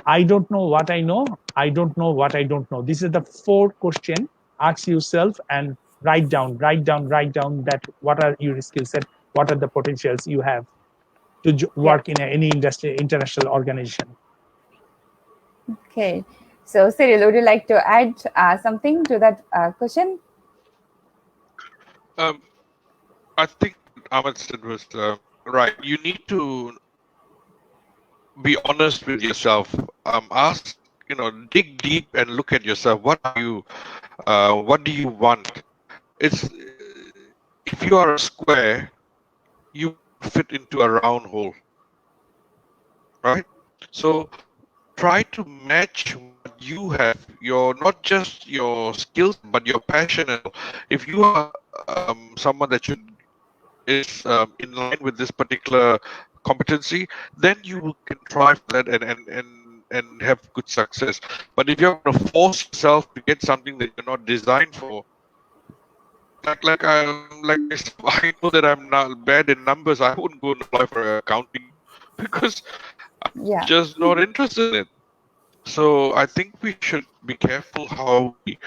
I don't know what I know. I don't know what I don't know. This is the four question. Ask yourself and write down that what are your skill set, what are the potentials you have to Yes. work in any industry, international organization. Okay. So, Cyril, would you like to add something to that question? Um, I think what Ahmed said was right. You need to be honest with yourself. Ask, dig deep and look at yourself. What are you? What do you want? It's if you are a square, you fit into a round hole, right? So try to match what you have, your not just your skills, but your passion. And if you are someone that should is in line with this particular competency, then you can try for that and have good success. But if you're going to force yourself to get something that you're not designed for, like myself, I know that I'm not bad in numbers. I wouldn't go and apply for accounting because I'm Yeah. just not interested in it. So I think we should be careful how we,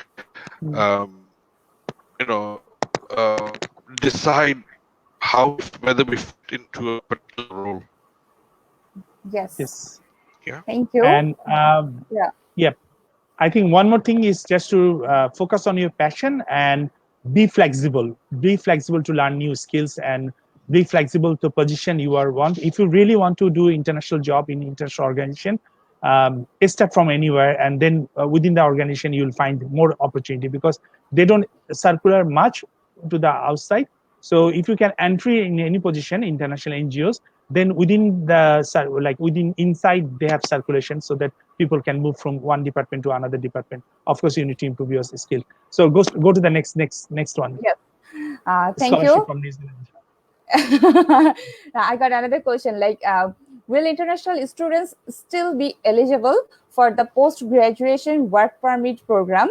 Mm. um, you know, uh, decide whether we fit into a particular role. Yes. Yes. Yeah. Thank you. And Yeah. yeah, I think one more thing is just to focus on your passion and be flexible. Be flexible to learn new skills and be flexible to position you are want. If you really want to do international job in international organization, start from anywhere, and then within the organization you'll find more opportunity because they don't circular much to the outside. So if you can entry in any position, international NGOs, then within the like within inside they have circulation so that people can move from one department to another department. Of course, you need to improve your skill. So go to the next one. Yes. Thank Scholarship you. from New Zealand. I got another question. Will international students still be eligible for the post graduation work permit program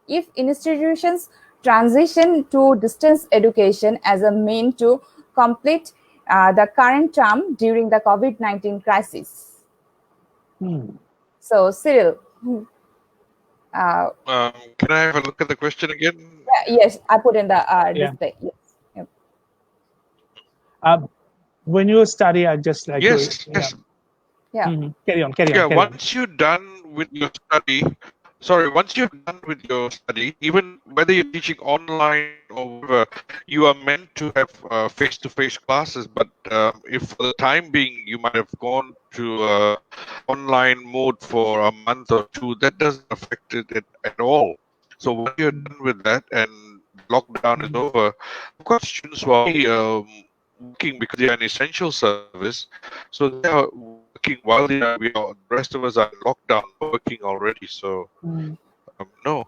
if institutions transition to distance education as a mean to complete the current term during the COVID-19 crisis? Hmm. So, Cyril, uh, Can I have a look at the question again? yes, I put in the Yeah. display. Yes. Yep. Uh, when you study, I just like to Yes, yeah. yes. Yeah. Carry on, Yeah, carry on. once you're done with your study, sorry, once you're done with your study, even whether you're teaching online or whatever, you are meant to have face-to-face classes. But if for the time being you might have gone to online mode for a month or two, that doesn't affect it at all. So once you're done with that and lockdown is over, of course, students will be working because they are an essential service. So they are working while the rest of us are in lockdown working already. So Mm. no,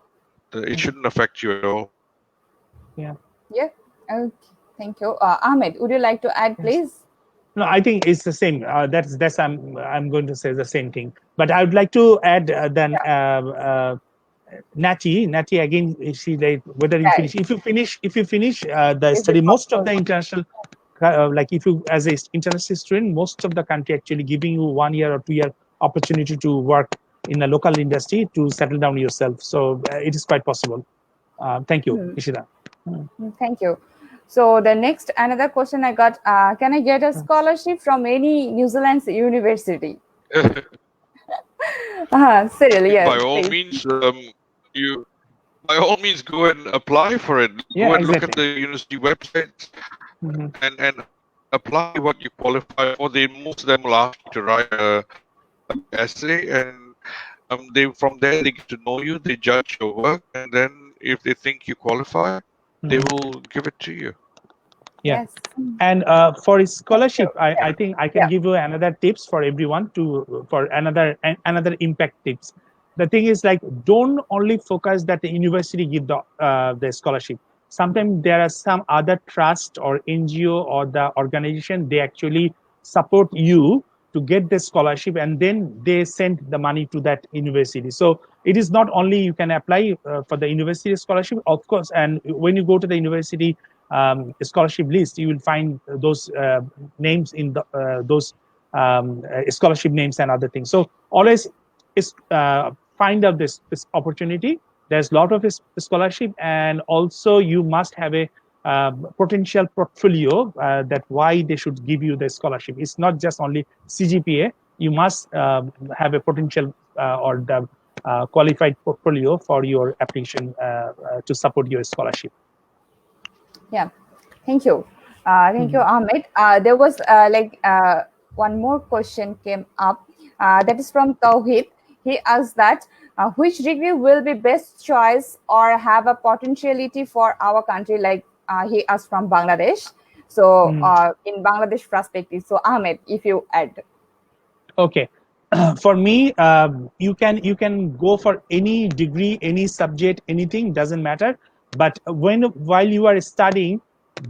it Mm. shouldn't affect you at all. Yeah. Yeah. Okay. Thank you. Ahmed, would you like to add, Yes. please? No, I think it's the same. That's I'm going to say the same thing. But I would like to add then Nati again. She like whether you Yeah. finish. If you finish the Is it study, most of possible? the international like if you as a international student, most of the country actually giving you 1 year or 2 year opportunity to work in a local industry to settle down yourself. So it is quite possible. Thank you, Hmm. Ishida. Mm. Thank you. So the next another question I got: can I get a scholarship from any New Zealand's university? Cyril, By yes, all please. means, you by all means go and apply for it. Go Yeah, and look at exactly. the university websites Mhm. and apply what you qualify for. Most of them will ask you to write a essay, and they from there they get to know you, they judge your work, and then if they think you qualify, they Mhm. will give it to you. Yeah. Yes. And for Thank you. scholarship, I Yeah. think I can Yeah. give you another tips for everyone to for another impact tips. The thing is like don't only focus that the university give the scholarship. Sometimes there are some other trust or NGO or the organization they actually support you to get the scholarship, and then they send the money to that university. So it is not only you can apply for the university scholarship, of course, and when you go to the university scholarship list, you will find those names in those scholarship names and other things. So always is find out this opportunity. There's a lot of scholarship, and also you must have a potential portfolio that why they should give you the scholarship. It's not just only CGPA. You must have a potential or the qualified portfolio for your application to support your scholarship. Yeah, thank you. Thank you, Ahmed. There was one more question came up. That is from Tawhid. He asked that which degree will be best choice or have a potentiality for our country? Like he asked from Bangladesh. So in Bangladesh perspective. So Ahmed, if you add. Okay. For me, you can go for any degree, any subject, anything, doesn't matter. But while you are studying,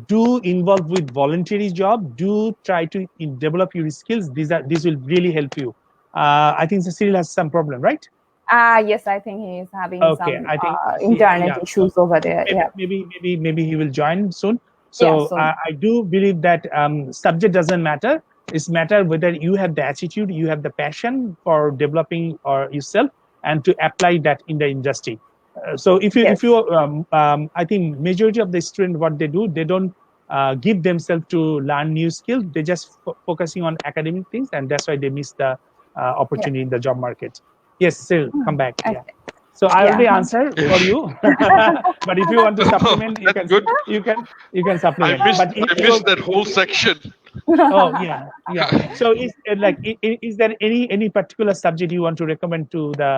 do involve with voluntary job. Do try to develop your skills. These will really help you. I think Cecile has some problem, right? Yes, I think he is having Okay, some I think internet yeah. issues over there. Yeah. Maybe he will join soon. Yeah, So so I do believe that subject doesn't matter. It's matter whether you have the attitude, you have the passion for developing or yourself, and to apply that in the industry. So if yes. you I think majority of the student, what they do, they don't give themselves to learn new skills. They just focusing on academic things, and that's why they miss the Yeah. opportunity in the job market. Yes, still come back. Okay. Yeah. So I Yeah. already answered for you, but if you want to supplement, That's good. you can I supplement. missed But if I you missed that whole section. oh yeah. So is is there any particular subject you want to recommend to the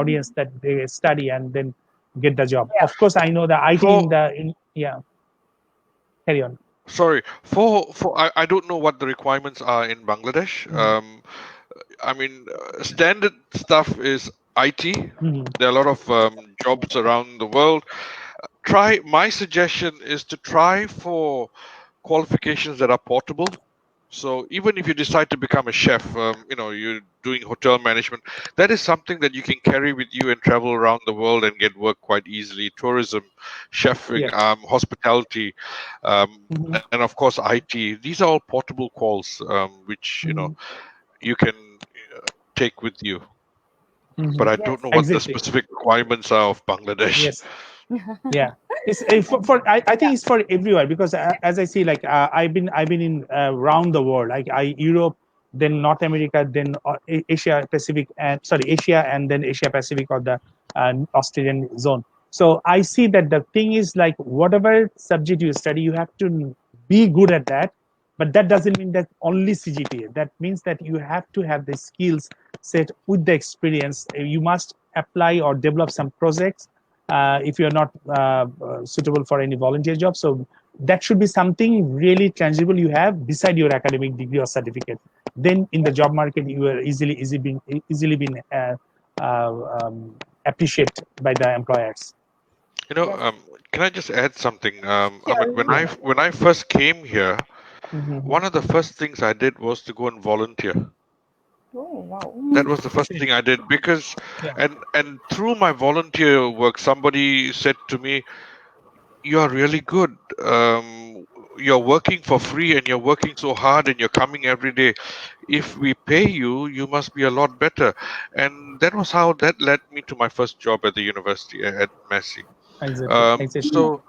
audience that they study and then get the job? Yeah. Of course, I know the IT For yeah. Carry on. sorry, for I don't know what the requirements are in Bangladesh. I mean, standard stuff is IT. Mhm. There are a lot of jobs around the world. My suggestion is to try for qualifications that are portable. So even if you decide to become a chef, you're doing hotel management, that is something that you can carry with you and travel around the world and get work quite easily. Tourism, chefing, Yes. Hospitality, Mhm. and of course IT. These are all portable quals, which Mhm. you can take with you. But Mhm. I Yes. don't know what the Exactly. specific requirements are of Bangladesh. Yes. Yeah, it's for I think it's for everywhere, because as I see, like I've been in around the world, like Europe, then North America, then Asia Pacific, and sorry, Asia, and then Asia Pacific, or the Australian zone. So I see that the thing is, like, whatever subject you study, you have to be good at that. But that doesn't mean that only CGPA. That means that you have to have the skills set with the experience. You must apply or develop some projects if you're not suitable for any volunteer job. So that should be something really tangible you have beside your academic degree or certificate. Then in the job market, you are easily been appreciated by the employers. You know, Yes. can I just add something? Ahmed, Sure. Yeah. when I first came here, Mm-hmm. one of the first things I did was to go and volunteer. Oh wow. That was the first See. thing I did because, Yeah. and through my volunteer work, somebody said to me, "You are really good. You're working for free and you're working so hard and you're coming every day. If we pay you, you must be a lot better." And that was how that led me to my first job at the university at Massey. Exactly. Exactly. So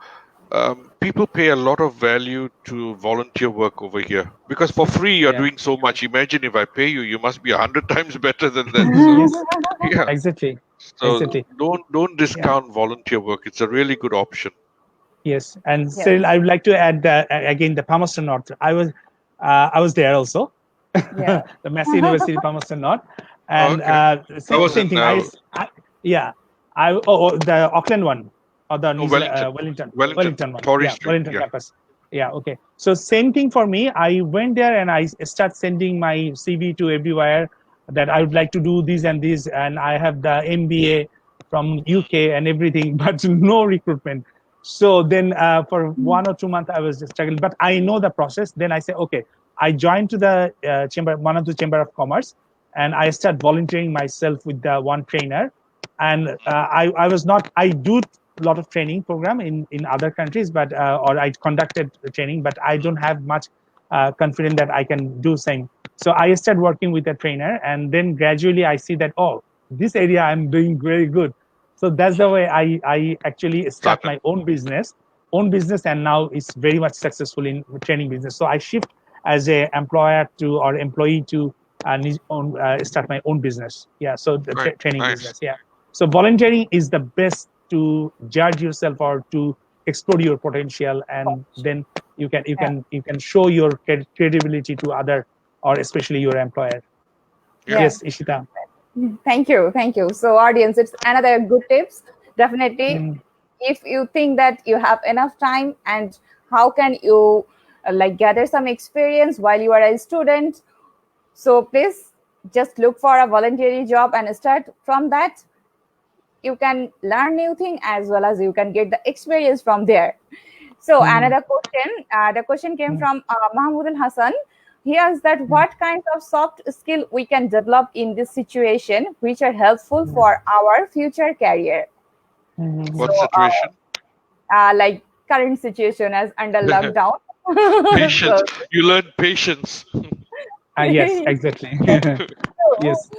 people pay a lot of value to volunteer work over here because for free you're Yeah. doing so much. Imagine if I pay you, you must be 100 times better than that. So Yes. yeah, Exactly. so Exactly. don't Yeah. discount volunteer work. It's a really good option. Yes, and Yes. Cyril, I would like to add again the Palmerston North. I was there also, Yeah. the Massey University Palmerston North, Oh, and okay, I was same in thing. Yeah, the Auckland one, or the New Zealand Wellington, Wellington, Wellington one. Torrey Yeah, Street. Wellington Yeah. campus. Yeah, okay. So same thing for me. I went there and I start sending my CV to everywhere that I would like to do this and this, and I have the MBA from UK and everything, but no recruitment. So then for 1 or 2 months, I was just struggling. But I know the process. Then I say, okay, I joined to the chamber, one of the chamber of commerce, and I started volunteering myself with the one trainer. And I was not, I do a lot of training program in other countries, but or I conducted the training, but I don't have much confidence that I can do same. So I started working with a trainer, and then gradually I see that, oh, this area I'm doing very good. So that's the way I actually start Started. my own business, and now it's very much successful in training business. So I shift as a employer to or employee to start my own business. Yeah, so the Right. training Nice. business. Yeah, so volunteering is the best to judge yourself or to explore your potential, and then Yeah. you can show your credibility to other or especially your employer. Yeah. Yeah. Yes, Ishita. Thank you. Thank you. So, audience, it's another good tips. Definitely, Mm, if you think that you have enough time and how can you like gather some experience while you are a student, so please just look for a voluntary job and start from that. You can learn new thing as well as you can get the experience from there. So mm, another question, the question came mm, from Mahmoud Al Hassan. He asks that mm, what kinds of soft skill we can develop in this situation which are helpful mm, for our future career. mm, So What situation? like current situation as under lockdown. Patience. So You learn patience. yes, exactly. yes, true, Yes,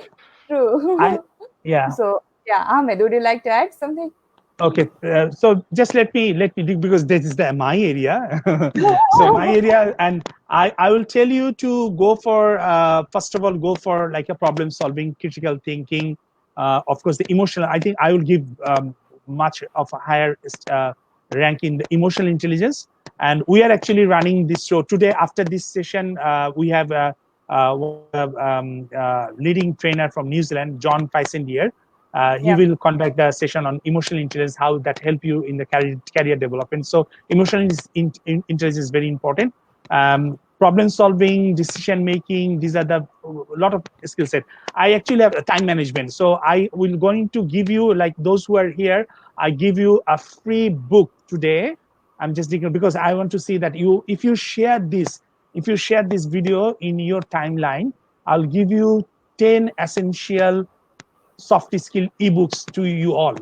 I true. yeah. So yeah, Ahmed, would you like to add something? Okay, so just let me because this is the my area. So my area, and I will tell you to go for first of all go for like a problem solving, critical thinking. Of course, the emotional. I think I will give much of a higher rank in the emotional intelligence. And we are actually running this show today. After this session, we have one of the leading trainer from New Zealand, John Peisendier. He Yeah. will conduct a session on emotional intelligence, how that help you in the career development. So emotional intelligence is very important. Problem solving, decision making, these are the lot of skill set. I actually have a time management, so I will going to give you, like those who are here, I give you a free book today. I'm just thinking because I want to see that you, if you share this video in your timeline, I'll give you 10 essential soft skill ebooks to you all.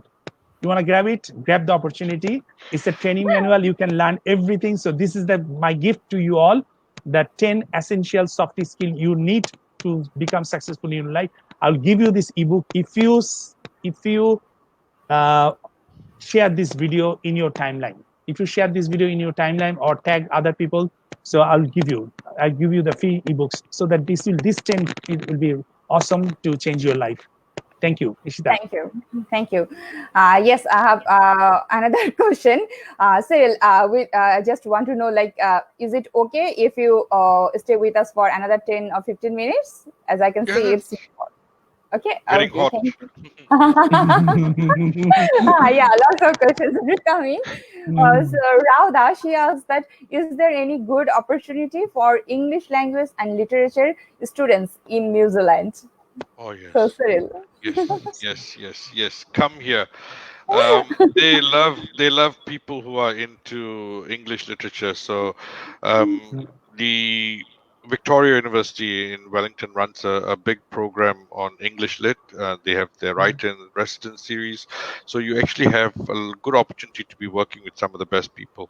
You want to grab it? Grab the opportunity. It's a training manual. You can learn everything. So this is the my gift to you all. The 10 essential soft skill you need to become successful in your life. I'll give you this ebook if you uh, share this video in your timeline. If you share this video in your timeline or tag other people, so I'll give you the free ebooks so that this 10 it will be awesome to change your life. Thank you, Ishita. Thank you. Thank you. Yes, I have another question. Cyril, I just want to know, like, is it okay if you stay with us for another 10 or 15 minutes? As I can see, Yeah. it's okay. Getting Okay, hot. thank you. Yeah, lots of questions are coming. So Rauda, she asks that, is there any good opportunity for English language and literature students in New Zealand? Oh So yes. Cyril. Yes. Yes. Yes. Yes. Come here. They love people who are into English literature. So the Victoria University in Wellington runs a big program on English lit. They have their write in residence series. So you actually have a good opportunity to be working with some of the best people.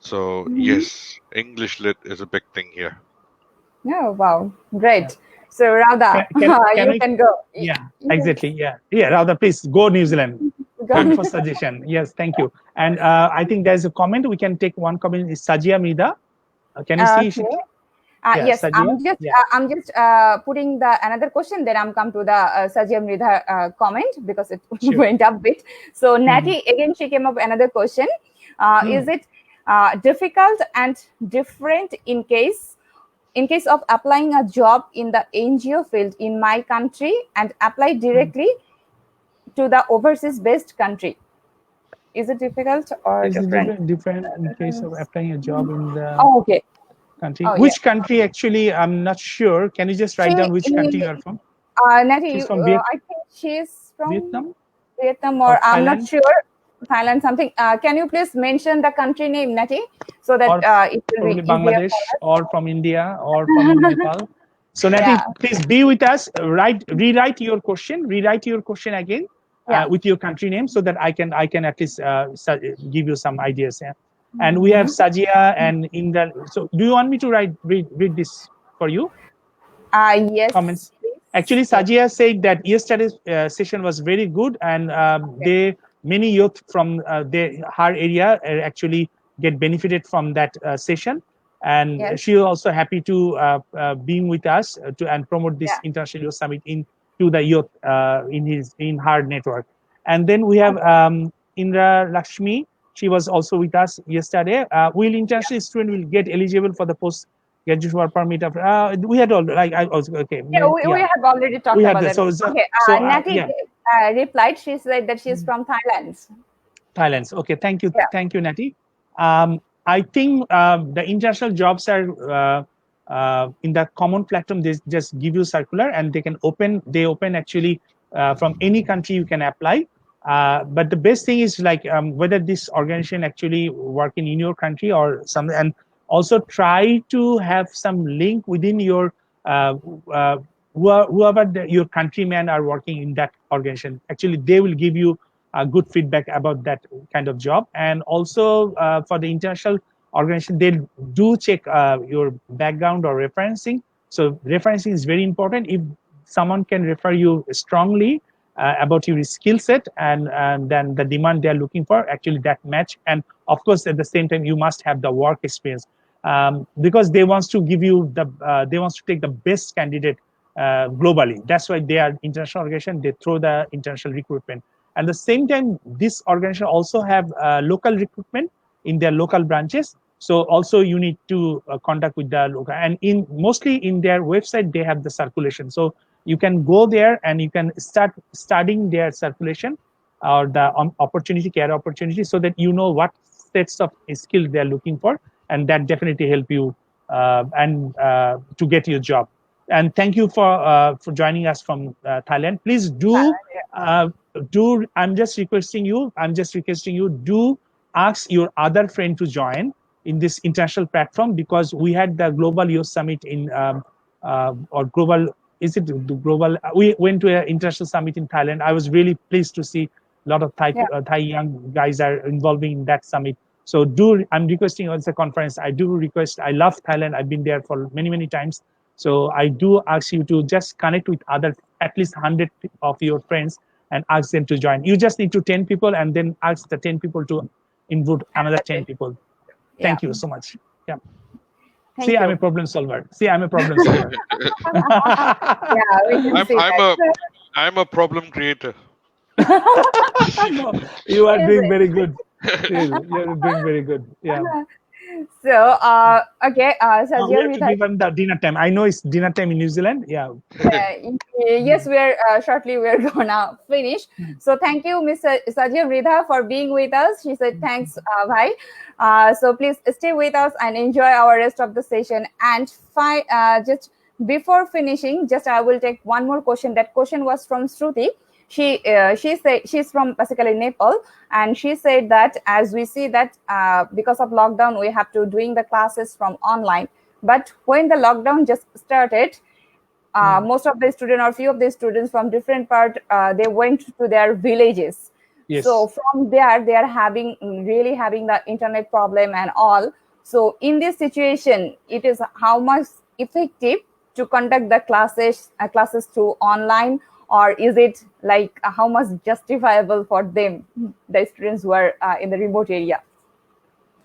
So yes, English lit is a big thing here. Oh, wow. Yeah. Great. So, Radha, Can you I? can go. Yeah, Yes, exactly. Yeah, yeah. Radha, please go New Zealand. Thank go. for suggestion. Yes, thank you. And I think there's a comment. We can take one comment. Is Sajia Mida? Can you see? Okay. Yeah, Yes, Sajia. Yeah. I'm just putting the another question. Then I'm come to the Sajia Mridha comment because it Sure. went up bit. So Mhm. Natty again, she came up another question. Is Mm. it difficult and different in case of applying a job in the NGO field in my country and apply Mm. directly to the overseas based country? Is it difficult or Is it different? different in case of applying a job in the Oh, okay. country? Oh, yeah. Which country actually? I'm not sure. Can you just write She, down which country you are from? Natty, She's you, from I think she's from Vietnam Vietnam or or I'm not Thailand? sure. Thailand something. Can you please mention the country name, Nati, so that Or it will be probably easier Bangladesh, for or from India, or from Nepal. So us? Nati, Yeah, please be with us. Rewrite your question. Rewrite your question again yeah. with your country name, so that I can at least give you some ideas. Yeah. And we have Sajia and Indra. So do you want me to read this for you? Yes, Comments. please. Actually, Yes, Sajia said that yesterday's session was very good, and okay. they many youth from her area actually get benefited from that session, and Yes, she is also happy to being with us to and promote yeah. this international youth summit in to the youth in her network. And then we have Okay. Indra Lakshmi. She was also with us yesterday. Will Yeah, international student will get eligible for the post graduate work permit of we had all like I was okay yeah. We yeah have already we talked have about this that. so Okay. Nati yeah. replied. She said that she's from Thailand. Thailand. Okay, Yeah, thank you, Nati. I think the international jobs are in the common platform. They just give you circular, and they open actually from any country you can apply. But the best thing is like whether this organization actually working in your country or some, and also try to have some link within your uh, uh, whoever your countrymen are working in that organization. Actually, they will give you good feedback about that kind of job. And also for the international organization, they do check your background or referencing. So referencing is very important. If someone can refer you strongly about your skill set, and then the demand they're looking for, actually that match. And of course, at the same time, you must have the work experience, because they wants to give you they wants to take the best candidate globally. That's why they are international organization. They throw the international recruitment. At the same time, this organization also have local recruitment in their local branches. So also you need to contact with the local, and in mostly in their website they have the circulation. So you can go there and you can start studying their circulation or the opportunity, care opportunity, so that you know what sets of skill they are looking for, and that definitely help you and to get your job. And thank you for joining us from Thailand. Please uh, do I'm just requesting you, do ask your other friend to join in this international platform, because we had the global youth summit in or global is it the global we went to an international summit in Thailand. I was really pleased to see a lot of yeah. Thai young guys are involving in that summit. So do I'm requesting on the conference. I do request. I love Thailand. I've been there for many times. So I do ask you to just connect with other, at least 100 of your friends, and ask them to join. You just need to 10 people, and then ask the 10 people to invite another 10 people. Yeah. Thank you so much. Yeah. See, Thank I'm a you. problem solver. See, I'm a problem solver. Yeah, we can I'm see I'm a that. I'm a problem creator. No, you are Is doing it? very good. You're doing very good. Yeah. So, okay, We Sajia, have with to give them the dinner time. I know it's dinner time in New Zealand. Yeah. yes, we're shortly we're gonna finish. So thank you, Mr. Sajia Vridha, for being with us. She said thanks, bhai. So please stay with us and enjoy our rest of the session. And just before finishing, just I will take one more question. That question was from Shruti. She said she's from basically Nepal, and she said that as we see that because of lockdown we have to doing the classes from online. But when the lockdown just started, most of the students or few of the students from different part they went to their villages. So Yes. from there they are having really having the internet problem and all. So in this situation it is how much effective to conduct the classes through online, or is it like how much justifiable for them, the students who are in the remote area?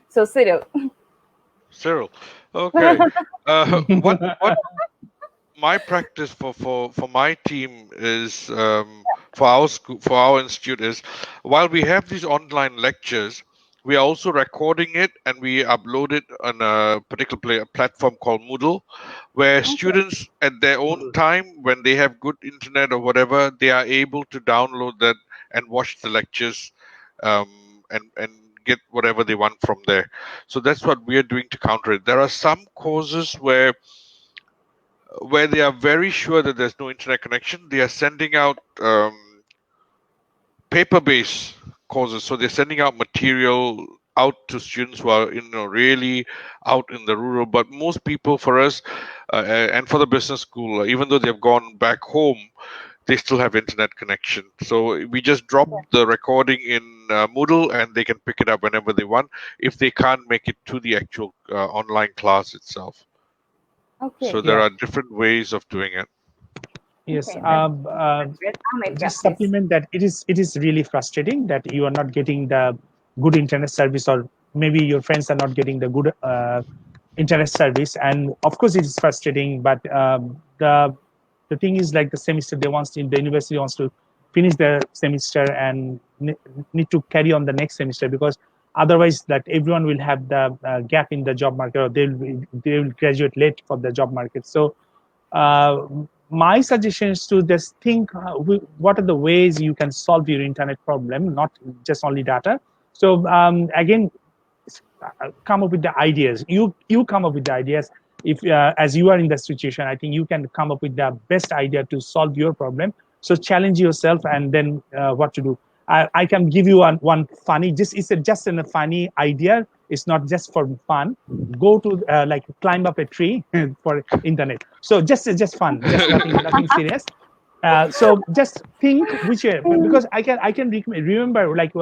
So Cyril. Cyril. Okay. What my practice for my team is for our school, for our institute, is while we have these online lectures, we are also recording it and we upload it on a particular platform called Moodle, where Okay. students at their own time, when they have good internet or whatever, they are able to download that and watch the lectures, and get whatever they want from there. So that's what we are doing to counter it. There are some courses where they are very sure that there's no internet connection. They are sending out paper-based causes. So they're sending out material out to students who are really out in the rural. But most people, for us, and for the business school, even though they've gone back home, they still have internet connection. So we just drop the recording in Moodle, and they can pick it up whenever they want if they can't make it to the actual online class itself. Okay. So there Yeah. are different ways of doing it. Yes. Okay. That's great. Ahmed, yeah, Just please. supplement that it is really frustrating that you are not getting the good internet service, or maybe your friends are not getting the good internet service, and of course it is frustrating. But the thing is, like, the semester the university wants to finish their semester and need to carry on the next semester, because otherwise that everyone will have the gap in the job market, or they will graduate late for the job market. So uh, my suggestion is to just think what are the ways you can solve your internet problem, not just only data. So again, come up with the ideas. You come up with the ideas. If as you are in the situation, I think you can come up with the best idea to solve your problem. So challenge yourself, and then what to do. I can give you one funny, just a funny idea. It's not just for fun. Go to like climb up a tree for internet. So just fun, just nothing serious. So just think which because I can remember, like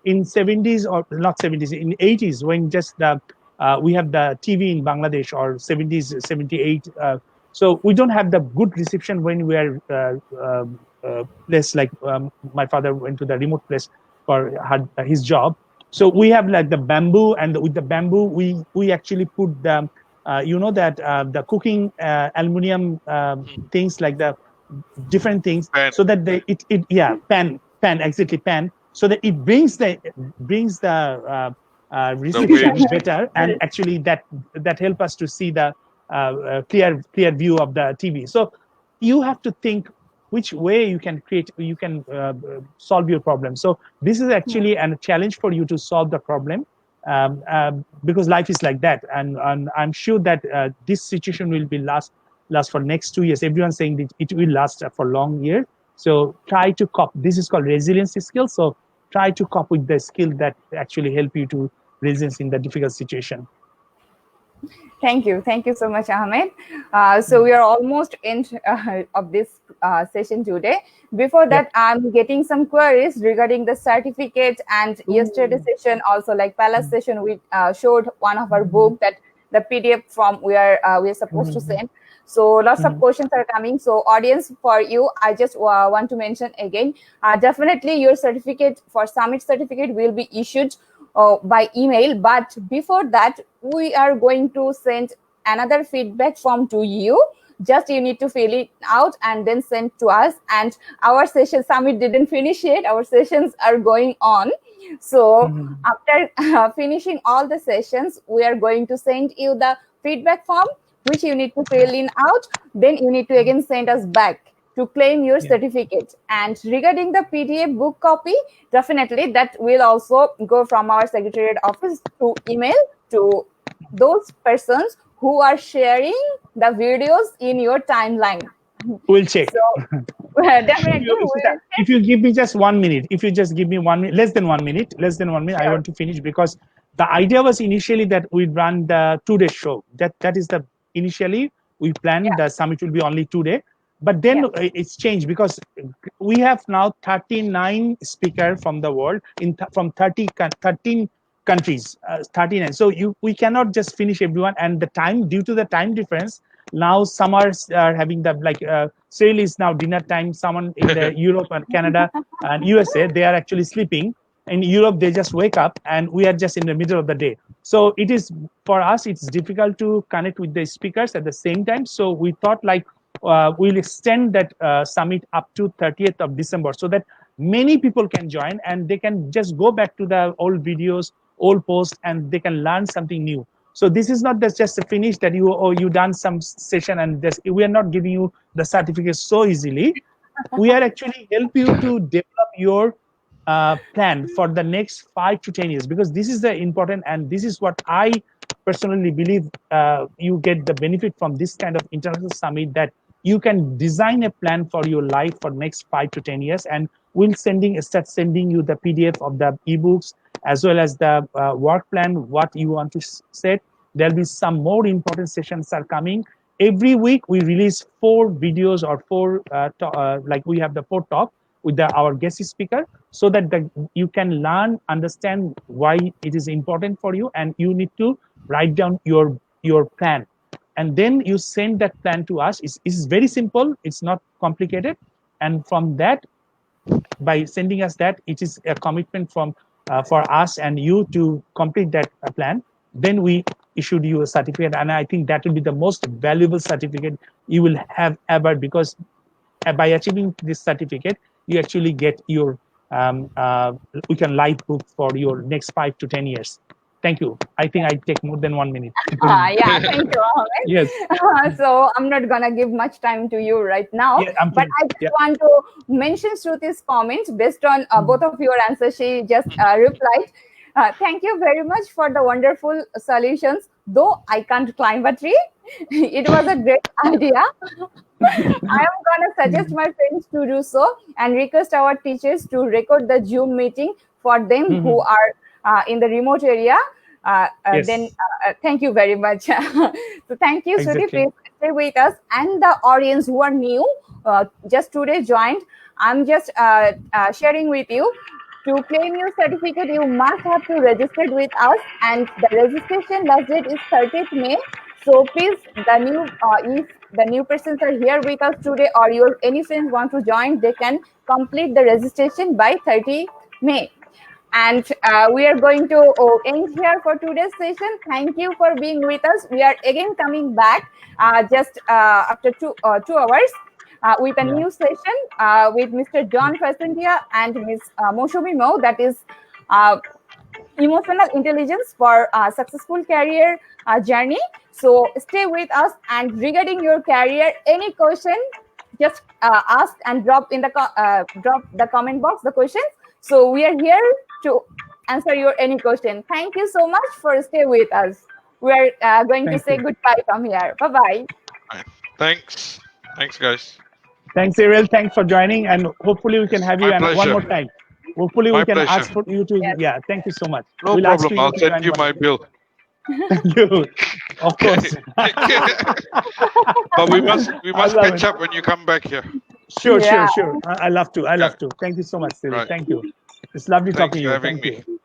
in 70s, or not 70s, in 80s, when just we have the TV in Bangladesh, or 70s 78. So we don't have the good reception when we are place, like my father went to the remote place for his job. So we have like the bamboo, and with the bamboo we actually put the that the cooking aluminum things, like the different things, And so that it yeah, pan exactly, pan, so that it brings the the wave. reception better, and actually that help us to see the clear view of the TV. So you have to think which way you can solve your problem. So this is actually a challenge for you to solve the problem, because life is like that, and I'm sure that this situation will be last for next 2 years. Everyone's saying that it will last for long year. So try to cop. This is called resiliency skill. So try to cop with the skill that actually help you to resilience in the difficult situation. Thank you. Thank you so much, Ahmed. So we are almost end of this session today. Before Yep. that, I'm getting some queries regarding the certificate, and yesterday session also, like Palace session, we showed one of our book that the PDF form we are supposed to send. So lots of questions are coming. So audience, for you, I just want to mention again, definitely your certificate for summit certificate will be issued by email. But before that, we are going to send another feedback form to you. Just you need to fill it out and then send to us. And our session summit didn't finish yet. Our sessions are going on. So after finishing all the sessions, we are going to send you the feedback form, which you need to fill in out. Then you need to again send us back to claim your certificate. And regarding the PDF book copy, definitely that will also go from our secretariat office to email to those persons who are sharing the videos in your timeline. We'll check. So definitely we'll If you give me just 1 minute, if you just give me 1 minute, less than 1 minute, I sure. want to finish, because the idea was initially that we'd run the 2 day show. That is the initially we planned the summit will be only 2 day, but then it's changed, because we have now 39 speakers from the world from 13 countries, 39. So we cannot just finish everyone, and the time, due to the time difference, now some are having the, like Cyril is now dinner time. Someone in the Europe and Canada and USA, they are actually sleeping. In Europe, they just wake up, and we are just in the middle of the day. So it is, for us, it's difficult to connect with the speakers at the same time. So we thought, like, we'll extend that summit up to 30th of December, so that many people can join, and they can just go back to the old videos, old posts, and they can learn something new. So this is not just a finish that you done some session, and this, we are not giving you the certificate so easily. We are actually help you to develop your plan for the next 5 to 10 years, because this is the important, and this is what I personally believe you get the benefit from this kind of international summit, that you can design a plan for your life for next 5 to 10 years, and we'll start sending you the PDF of the ebooks as well as the work plan, what you want to set. There'll be some more important sessions are coming. Every week we release 4 videos or like we have the 4 talk with our guest speaker, so that you can learn, understand why it is important for you, and you need to write down your plan, and then you send that plan to us. It's very simple, it's not complicated, and from that, by sending us that, it is a commitment from for us and you to complete that plan. Then we issued you a certificate, and I think that will be the most valuable certificate you will have ever, because by achieving this certificate, you actually get your we can live book for your next 5 to 10 years. Thank you. I think I take more than 1 minute. Yeah, thank you, Ahmed. Yes. So I'm not gonna give much time to you right now, Yeah, but I just yeah. want to mention Shruti's comments based on both of your answers. She just replied. Thank you very much for the wonderful solutions. Though I can't climb a tree, it was a great idea. I am gonna suggest my friends to do so and request our teachers to record the Zoom meeting for them who are in the remote area. Yes. Then thank you very much. So thank you, Shruti. Exactly. Please stay with us, and the audience who are new, just today joined. I'm just sharing with you. To claim your certificate, you must have to register with us, and the registration last date is 30th May. So please, if the new persons are here with us today, or your any friends want to join, they can complete the registration by 30 May. And we are going to end here for today's session. Thank you for being with us. We are again coming back just after 2 hours with a new session with Mr. John Fasentia and Ms. Moshomi Mo, that is emotional intelligence for successful career journey. So stay with us, and regarding your career, any question, just ask and drop in the drop the comment box the questions. So we are here to answer your any question. Thank you so much for stay with us. We are going to say goodbye from here. Bye bye. Thanks, guys. Thanks, Ariel. Thanks for joining, and hopefully we can have you My one pleasure. more time. Hopefully My we can pleasure. ask for you to. Yes. Yeah, thank you so much. No We'll ask problem. you I'll to send join you one my day. bill. Thank you. Of course. But we must love catch it. up when you come back here. Sure, Yeah. sure, sure. I love to. I love to. Thank you so much, Cyril. Right. Thank you. It's lovely Thanks talking for to you. having Thank me. you.